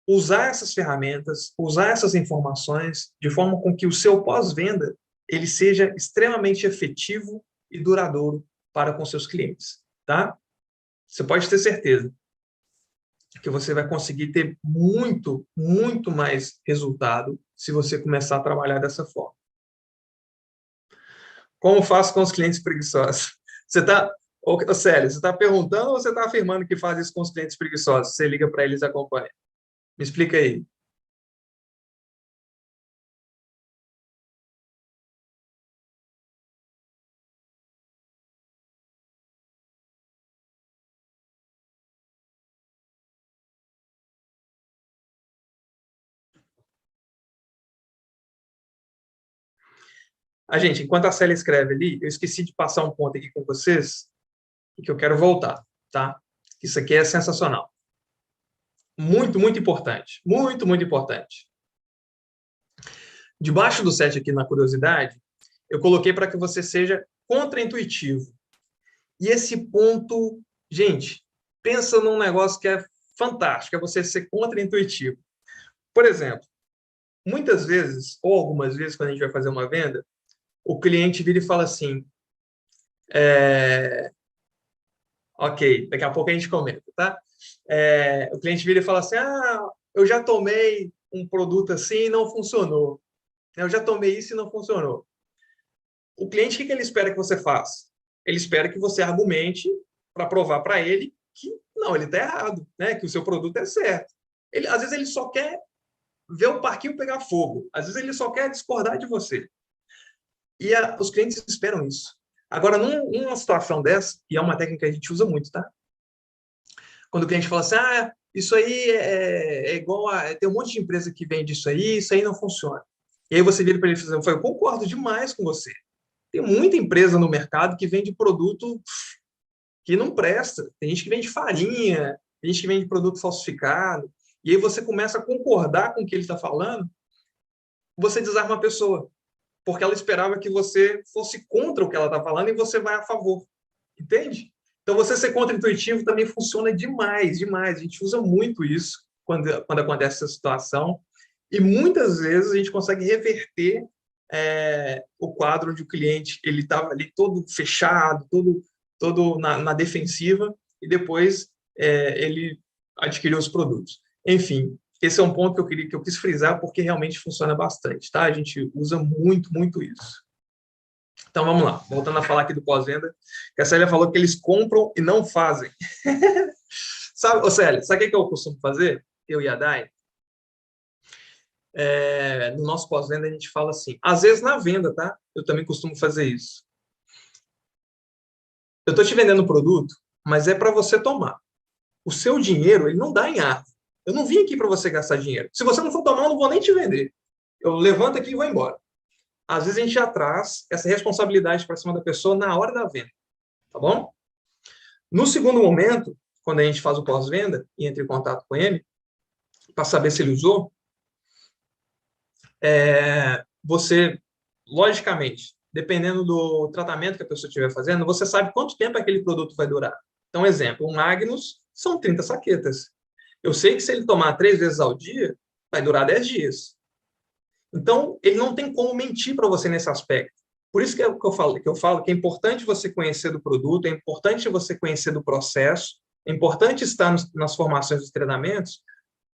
usar essas ferramentas, usar essas informações de forma com que o seu pós-venda ele seja extremamente efetivo e duradouro para com seus clientes, tá? Você pode ter certeza que você vai conseguir ter muito, muito mais resultado se você começar a trabalhar dessa forma. Como faço com os clientes preguiçosos? Você está, Célio, você está perguntando ou você está afirmando que faz isso com os clientes preguiçosos? Você liga para eles e acompanha. Me explica aí. Gente, enquanto a Célia escreve ali, eu esqueci de passar um ponto aqui com vocês e que eu quero voltar, tá? Isso aqui é sensacional. Muito, muito importante. Muito, muito importante. Debaixo do set aqui na curiosidade, eu coloquei para que você seja contraintuitivo. E esse ponto, gente, pensa num negócio que é fantástico, é você ser contraintuitivo. Por exemplo, muitas vezes, ou algumas vezes, quando a gente vai fazer uma venda, o cliente vira e fala assim, ok, daqui a pouco a gente comenta, tá? O cliente vira e fala assim, eu já tomei um produto assim e não funcionou. Eu já tomei isso e não funcionou. O cliente, o que ele espera que você faça? Ele espera que você argumente para provar para ele que não, ele está errado, né? Que o seu produto é certo. Às vezes ele só quer ver o parquinho pegar fogo. Às vezes ele só quer discordar de você. E os clientes esperam isso. Agora, numa situação dessa, e é uma técnica que a gente usa muito, tá? Quando o cliente fala assim, isso aí é igual tem um monte de empresa que vende isso aí não funciona. E aí você vira para ele e fala, eu concordo demais com você. Tem muita empresa no mercado que vende produto que não presta. Tem gente que vende farinha, tem gente que vende produto falsificado. E aí você começa a concordar com o que ele está falando, você desarma a pessoa, porque ela esperava que você fosse contra o que ela está falando e você vai a favor. Entende? Então, você ser contra-intuitivo também funciona demais, demais. A gente usa muito isso quando acontece essa situação. E muitas vezes a gente consegue reverter o quadro onde o cliente ele estava ali todo fechado, todo na defensiva, e depois ele adquiriu os produtos. Enfim, esse é um ponto que eu quis frisar, porque realmente funciona bastante, tá? A gente usa muito, muito isso. Então, vamos lá. Voltando a falar aqui do pós-venda, que a Célia falou que eles compram e não fazem. Sabe, Célia, sabe o que eu costumo fazer? Eu e a Dai? No nosso pós-venda, a gente fala assim, às vezes na venda, tá? Eu também costumo fazer isso. Eu estou te vendendo um produto, mas é para você tomar. O seu dinheiro, ele não dá em árvore. Eu não vim aqui para você gastar dinheiro. Se você não for tomar, eu não vou nem te vender. Eu levanto aqui e vou embora. Às vezes a gente já traz essa responsabilidade para cima da pessoa na hora da venda, tá bom? No segundo momento, quando a gente faz o pós-venda e entra em contato com ele, para saber se ele usou, você logicamente, dependendo do tratamento que a pessoa estiver fazendo, você sabe quanto tempo aquele produto vai durar. Então, exemplo, um Magnus são 30 saquetas. Eu sei que se ele tomar 3 vezes ao dia, vai durar 10 dias. Então, ele não tem como mentir para você nesse aspecto. Por isso que, eu falo que é importante você conhecer do produto, é importante você conhecer do processo, é importante estar nas formações dos treinamentos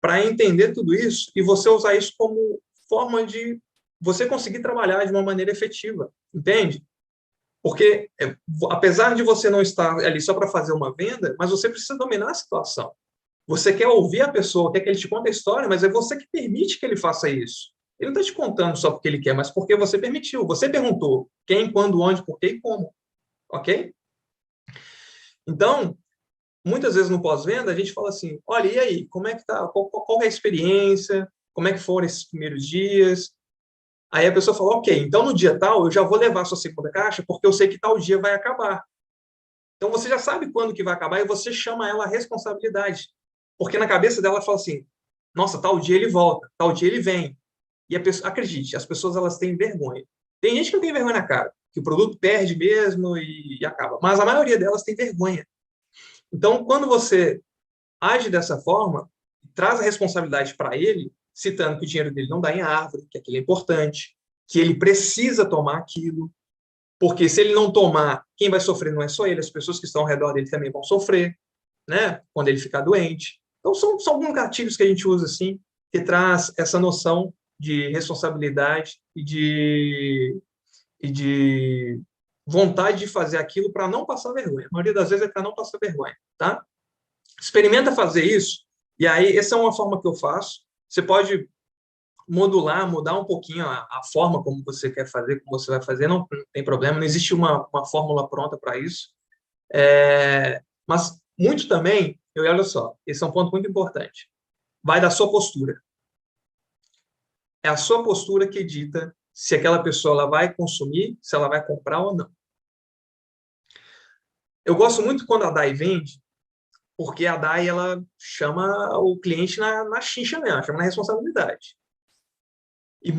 para entender tudo isso e você usar isso como forma de você conseguir trabalhar de uma maneira efetiva, entende? Porque, apesar de você não estar ali só para fazer uma venda, mas você precisa dominar a situação. Você quer ouvir a pessoa, quer que ele te conte a história, mas é você que permite que ele faça isso. Ele não está te contando só porque ele quer, mas porque você permitiu. Você perguntou quem, quando, onde, por quê e como. Ok? Então, muitas vezes no pós-venda, a gente fala assim, olha, e aí, como é que tá? Qual é a experiência? Como é que foram esses primeiros dias? Aí a pessoa fala, ok, então no dia tal, eu já vou levar a sua segunda caixa, porque eu sei que tal dia vai acabar. Então você já sabe quando que vai acabar e você chama ela a responsabilidade. Porque na cabeça dela ela fala assim, nossa, tal dia ele volta, tal dia ele vem. E a pessoa, acredite, as pessoas elas têm vergonha. Tem gente que não tem vergonha na cara, que o produto perde mesmo e acaba. Mas a maioria delas tem vergonha. Então, quando você age dessa forma, traz a responsabilidade para ele, citando que o dinheiro dele não dá em árvore, que aquilo é importante, que ele precisa tomar aquilo, porque se ele não tomar, quem vai sofrer não é só ele, as pessoas que estão ao redor dele também vão sofrer, né? Quando ele ficar doente. Então, são alguns gatilhos que a gente usa assim, que traz essa noção de responsabilidade e de vontade de fazer aquilo para não passar vergonha. A maioria das vezes é para não passar vergonha, tá? Experimenta fazer isso, e aí essa é uma forma que eu faço. Você pode modular, mudar um pouquinho a forma como você quer fazer, como você vai fazer, não tem problema, não existe uma fórmula pronta para isso. Mas muito também, olha só, esse é um ponto muito importante, vai da sua postura. É a sua postura que dita se aquela pessoa ela vai consumir, se ela vai comprar ou não. Eu gosto muito quando a DAI vende, porque a DAI ela chama o cliente na chincha mesmo, chama na responsabilidade. E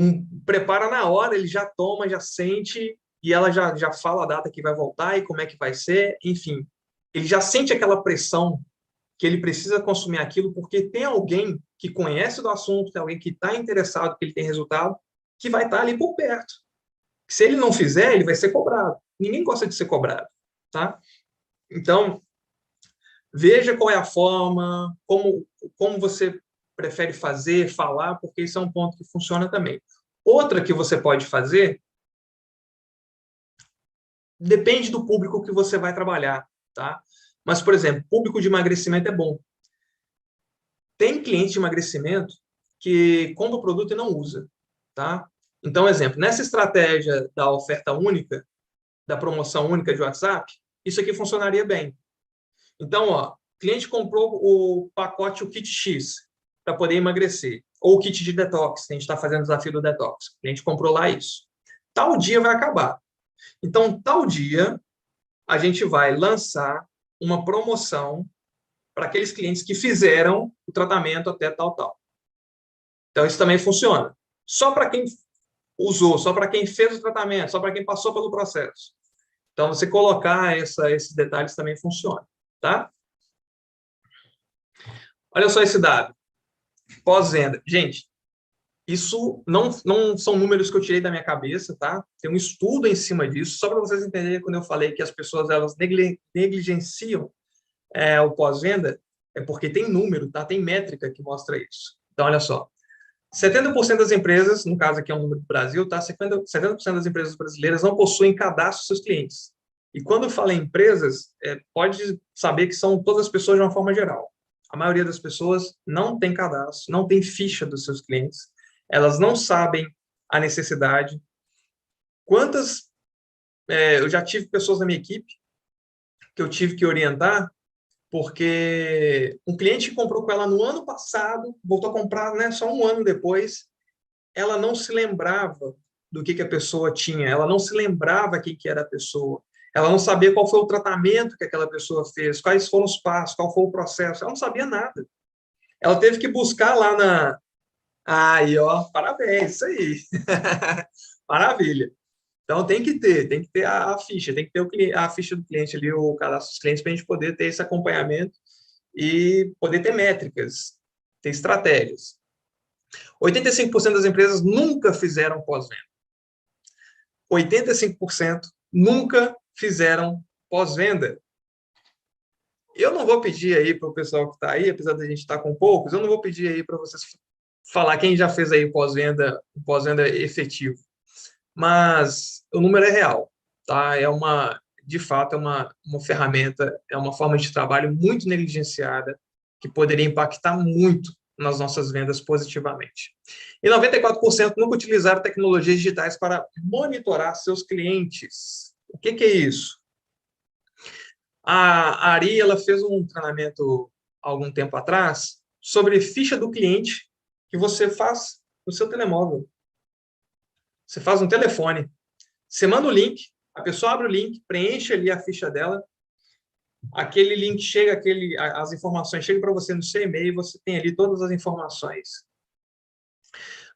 prepara na hora, ele já toma, já sente, e ela já fala a data que vai voltar e como é que vai ser, enfim. Ele já sente aquela pressão que ele precisa consumir aquilo, porque tem alguém que conhece do assunto, tem alguém que está interessado, que ele tem resultado, que vai estar ali por perto. Se ele não fizer, ele vai ser cobrado. Ninguém gosta de ser cobrado, tá? Então, veja qual é a forma, como você prefere fazer, falar, porque isso é um ponto que funciona também. Outra que você pode fazer, depende do público que você vai trabalhar, tá? Mas, por exemplo, público de emagrecimento é bom. Tem cliente de emagrecimento que compra o produto e não usa, tá? Então, exemplo, nessa estratégia da oferta única, da promoção única de WhatsApp, isso aqui funcionaria bem. Então, ó, cliente comprou o pacote, o kit X, para poder emagrecer, ou o kit de detox, que a gente está fazendo o desafio do detox. O cliente comprou lá isso. Tal dia vai acabar. Então, tal dia, a gente vai lançar uma promoção para aqueles clientes que fizeram o tratamento até tal. Então, isso também funciona. Só para quem usou, só para quem fez o tratamento, só para quem passou pelo processo. Então, você colocar esses detalhes também funciona, tá? Olha só esse dado. Pós-venda. Gente, isso não são números que eu tirei da minha cabeça, tá? Tem um estudo em cima disso, só para vocês entenderem quando eu falei que as pessoas elas negligenciam o pós-venda, é porque tem número, tá? Tem métrica que mostra isso. Então, olha só. 70% das empresas, no caso aqui é um número do Brasil, tá? 70% das empresas brasileiras não possuem cadastro dos seus clientes. E quando eu falo em empresas, pode saber que são todas as pessoas de uma forma geral. A maioria das pessoas não tem cadastro, não tem ficha dos seus clientes, elas não sabem a necessidade. Eu já tive pessoas na minha equipe que eu tive que orientar, porque um cliente que comprou com ela no ano passado, voltou a comprar, né, só um ano depois, ela não se lembrava do que a pessoa tinha, ela não se lembrava quem que era a pessoa, ela não sabia qual foi o tratamento que aquela pessoa fez, quais foram os passos, qual foi o processo, ela não sabia nada. Ela teve que buscar lá na... Aí, ó, parabéns, isso aí. Maravilha. Então, tem que ter a ficha, tem que ter a ficha do cliente ali, o cadastro dos clientes, para a gente poder ter esse acompanhamento e poder ter métricas, ter estratégias. 85% das empresas nunca fizeram pós-venda. 85% nunca fizeram pós-venda. Eu não vou pedir aí para o pessoal que está aí, apesar da gente estar com poucos, eu não vou pedir aí para vocês falar quem já fez aí pós-venda efetivo. Mas o número é real, tá? De fato, é uma ferramenta, é uma forma de trabalho muito negligenciada que poderia impactar muito nas nossas vendas positivamente. E 94% nunca utilizaram tecnologias digitais para monitorar seus clientes. O que é isso? A Ari, ela fez um treinamento há algum tempo atrás sobre ficha do cliente que você faz no seu telemóvel. Você faz um telefone, você manda o link, a pessoa abre o link, preenche ali a ficha dela, aquele link chega, as informações chegam para você no seu e-mail, você tem ali todas as informações.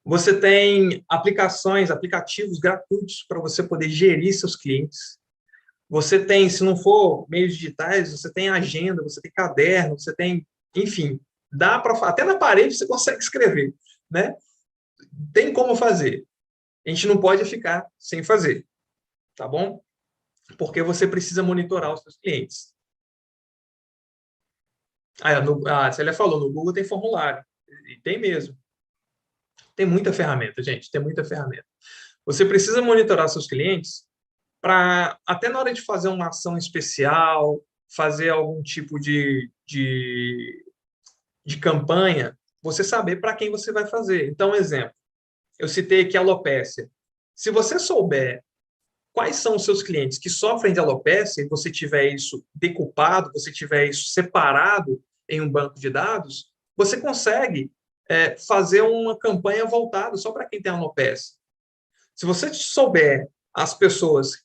Você tem aplicativos gratuitos para você poder gerir seus clientes. Você tem, se não for meios digitais, você tem agenda, você tem caderno, você tem, enfim, dá para até na parede você consegue escrever, né? Tem como fazer. A gente não pode ficar sem fazer, tá bom? Porque você precisa monitorar os seus clientes. A Célia falou, no Google tem formulário. E tem mesmo. Tem muita ferramenta, gente, tem muita ferramenta. Você precisa monitorar seus clientes para, até na hora de fazer uma ação especial, fazer algum tipo de campanha, você saber para quem você vai fazer. Então, exemplo, eu citei aqui a alopécia. Se você souber quais são os seus clientes que sofrem de alopécia, e você tiver isso decupado, você tiver isso separado em um banco de dados, você consegue fazer uma campanha voltada só para quem tem alopécia. Se você souber as pessoas,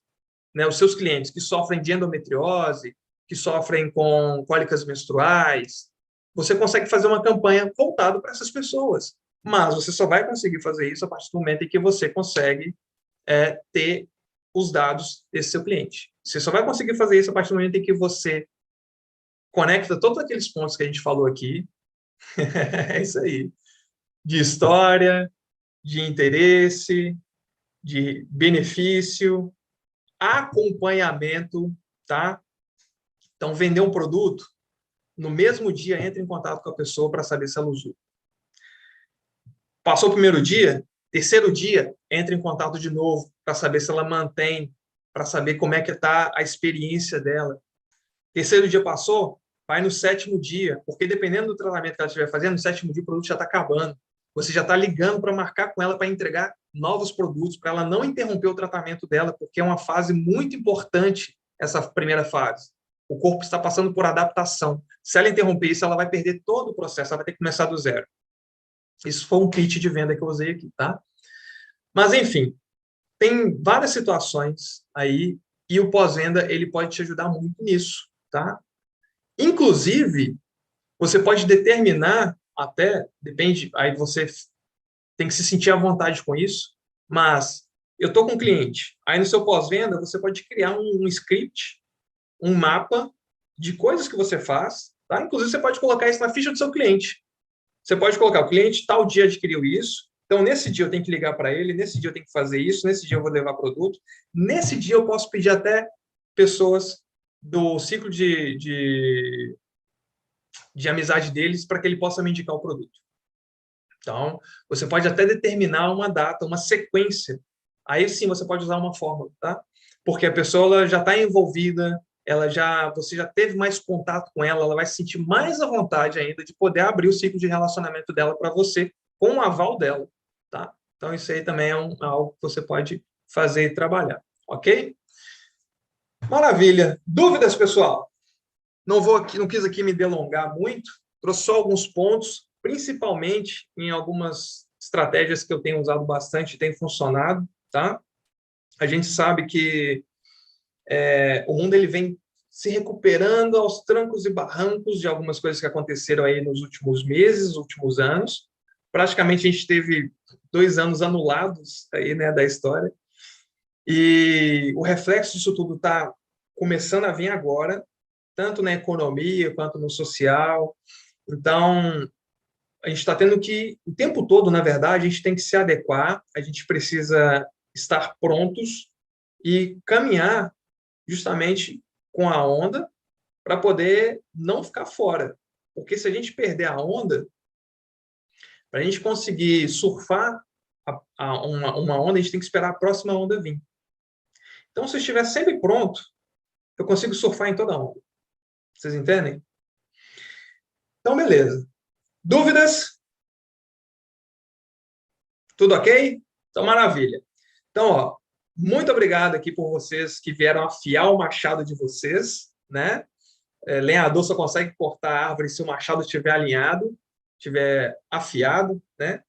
né, os seus clientes que sofrem de endometriose, que sofrem com cólicas menstruais, você consegue fazer uma campanha voltada para essas pessoas. Mas você só vai conseguir fazer isso a partir do momento em que você consegue ter os dados desse seu cliente. Você só vai conseguir fazer isso a partir do momento em que você conecta todos aqueles pontos que a gente falou aqui. É isso aí. De história, de interesse, de benefício, acompanhamento, tá? Então, vender um produto, no mesmo dia, entra em contato com a pessoa para saber se ela usou. Passou o primeiro dia, terceiro dia, entra em contato de novo para saber se ela mantém, para saber como é que está a experiência dela. Terceiro dia passou, vai no sétimo dia, porque dependendo do tratamento que ela estiver fazendo, no sétimo dia o produto já está acabando. Você já está ligando para marcar com ela para entregar novos produtos, para ela não interromper o tratamento dela, porque é uma fase muito importante, essa primeira fase. O corpo está passando por adaptação. Se ela interromper isso, ela vai perder todo o processo, ela vai ter que começar do zero. Isso foi um kit de venda que eu usei aqui, tá? Mas, enfim, tem várias situações aí e o pós-venda, ele pode te ajudar muito nisso, tá? Inclusive, você pode determinar, até, depende, aí você tem que se sentir à vontade com isso, mas eu estou com um cliente, aí no seu pós-venda você pode criar um script, um mapa de coisas que você faz, tá? Inclusive você pode colocar isso na ficha do seu cliente. Você pode colocar, o cliente tal dia adquiriu isso, então nesse dia eu tenho que ligar para ele, nesse dia eu tenho que fazer isso, nesse dia eu vou levar produto, nesse dia eu posso pedir até pessoas do ciclo de amizade deles para que ele possa me indicar o produto. Então, você pode até determinar uma data, uma sequência. Aí sim você pode usar uma fórmula, tá? Porque a pessoa ela já está envolvida, você já teve mais contato com ela, ela vai se sentir mais à vontade ainda de poder abrir o ciclo de relacionamento dela para você com o aval dela, tá? Então isso aí também é algo que você pode fazer e trabalhar, ok? Maravilha. Dúvidas, pessoal? Não quis aqui me delongar muito, trouxe só alguns pontos, principalmente em algumas estratégias que eu tenho usado bastante e tem funcionado, tá? A gente sabe que o mundo ele vem se recuperando aos trancos e barrancos de algumas coisas que aconteceram aí nos últimos meses, últimos anos. Praticamente a gente teve 2 anos anulados aí, né, da história. E o reflexo disso tudo está começando a vir agora, tanto na economia quanto no social. Então, a gente está tendo que, o tempo todo, na verdade, a gente tem que se adequar, a gente precisa estar prontos e caminhar justamente com a onda para poder não ficar fora. Porque se a gente perder a onda, para a gente conseguir surfar uma onda, a gente tem que esperar a próxima onda vir. Então, se eu estiver sempre pronto, eu consigo surfar em toda onda. Vocês entendem? Então, beleza. Dúvidas? Tudo ok? Então, maravilha. Então, ó, muito obrigado aqui por vocês que vieram afiar o machado de vocês, né? Lenhador só consegue cortar a árvore se o machado estiver alinhado, estiver afiado, né?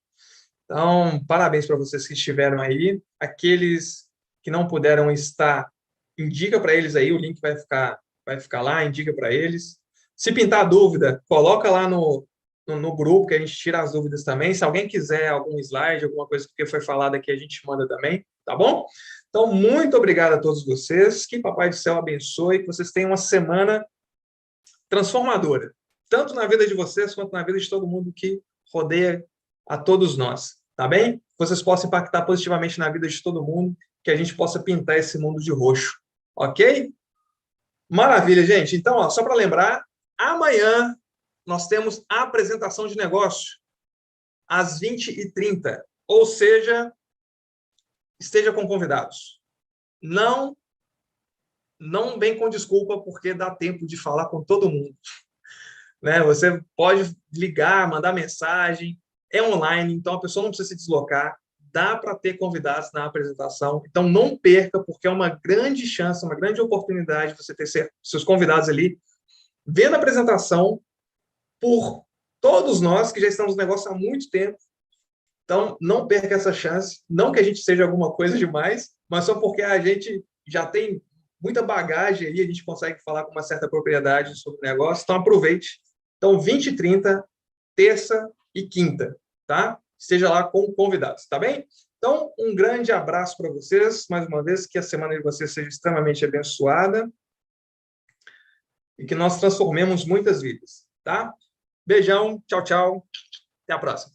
Então, parabéns para vocês que estiveram aí. Aqueles que não puderam estar, indica para eles aí, o link vai ficar lá, indica para eles. Se pintar dúvida, coloca lá no grupo, que a gente tira as dúvidas também. Se alguém quiser algum slide, alguma coisa que foi falada aqui, a gente manda também, tá bom? Então, muito obrigado a todos vocês. Que Papai do Céu abençoe, que vocês tenham uma semana transformadora, tanto na vida de vocês quanto na vida de todo mundo que rodeia a todos nós, tá bem? Que vocês possam impactar positivamente na vida de todo mundo, que a gente possa pintar esse mundo de roxo, ok? Maravilha, gente. Então, ó, só para lembrar, amanhã nós temos a apresentação de negócio às 20h30, ou seja, esteja com convidados. Não vem com desculpa, porque dá tempo de falar com todo mundo. Né? Você pode ligar, mandar mensagem, é online, então a pessoa não precisa se deslocar, dá para ter convidados na apresentação, então não perca, porque é uma grande chance, uma grande oportunidade de você ter seus convidados ali, vendo a apresentação por todos nós que já estamos no negócio há muito tempo. Então, não perca essa chance, não que a gente seja alguma coisa demais, mas só porque a gente já tem muita bagagem ali, a gente consegue falar com uma certa propriedade sobre o negócio, então aproveite. Então, 20h30, terça e quinta, tá? Esteja lá com convidados, tá bem? Então, um grande abraço para vocês, mais uma vez, que a semana de vocês seja extremamente abençoada e que nós transformemos muitas vidas, tá? Beijão, tchau, tchau, até a próxima.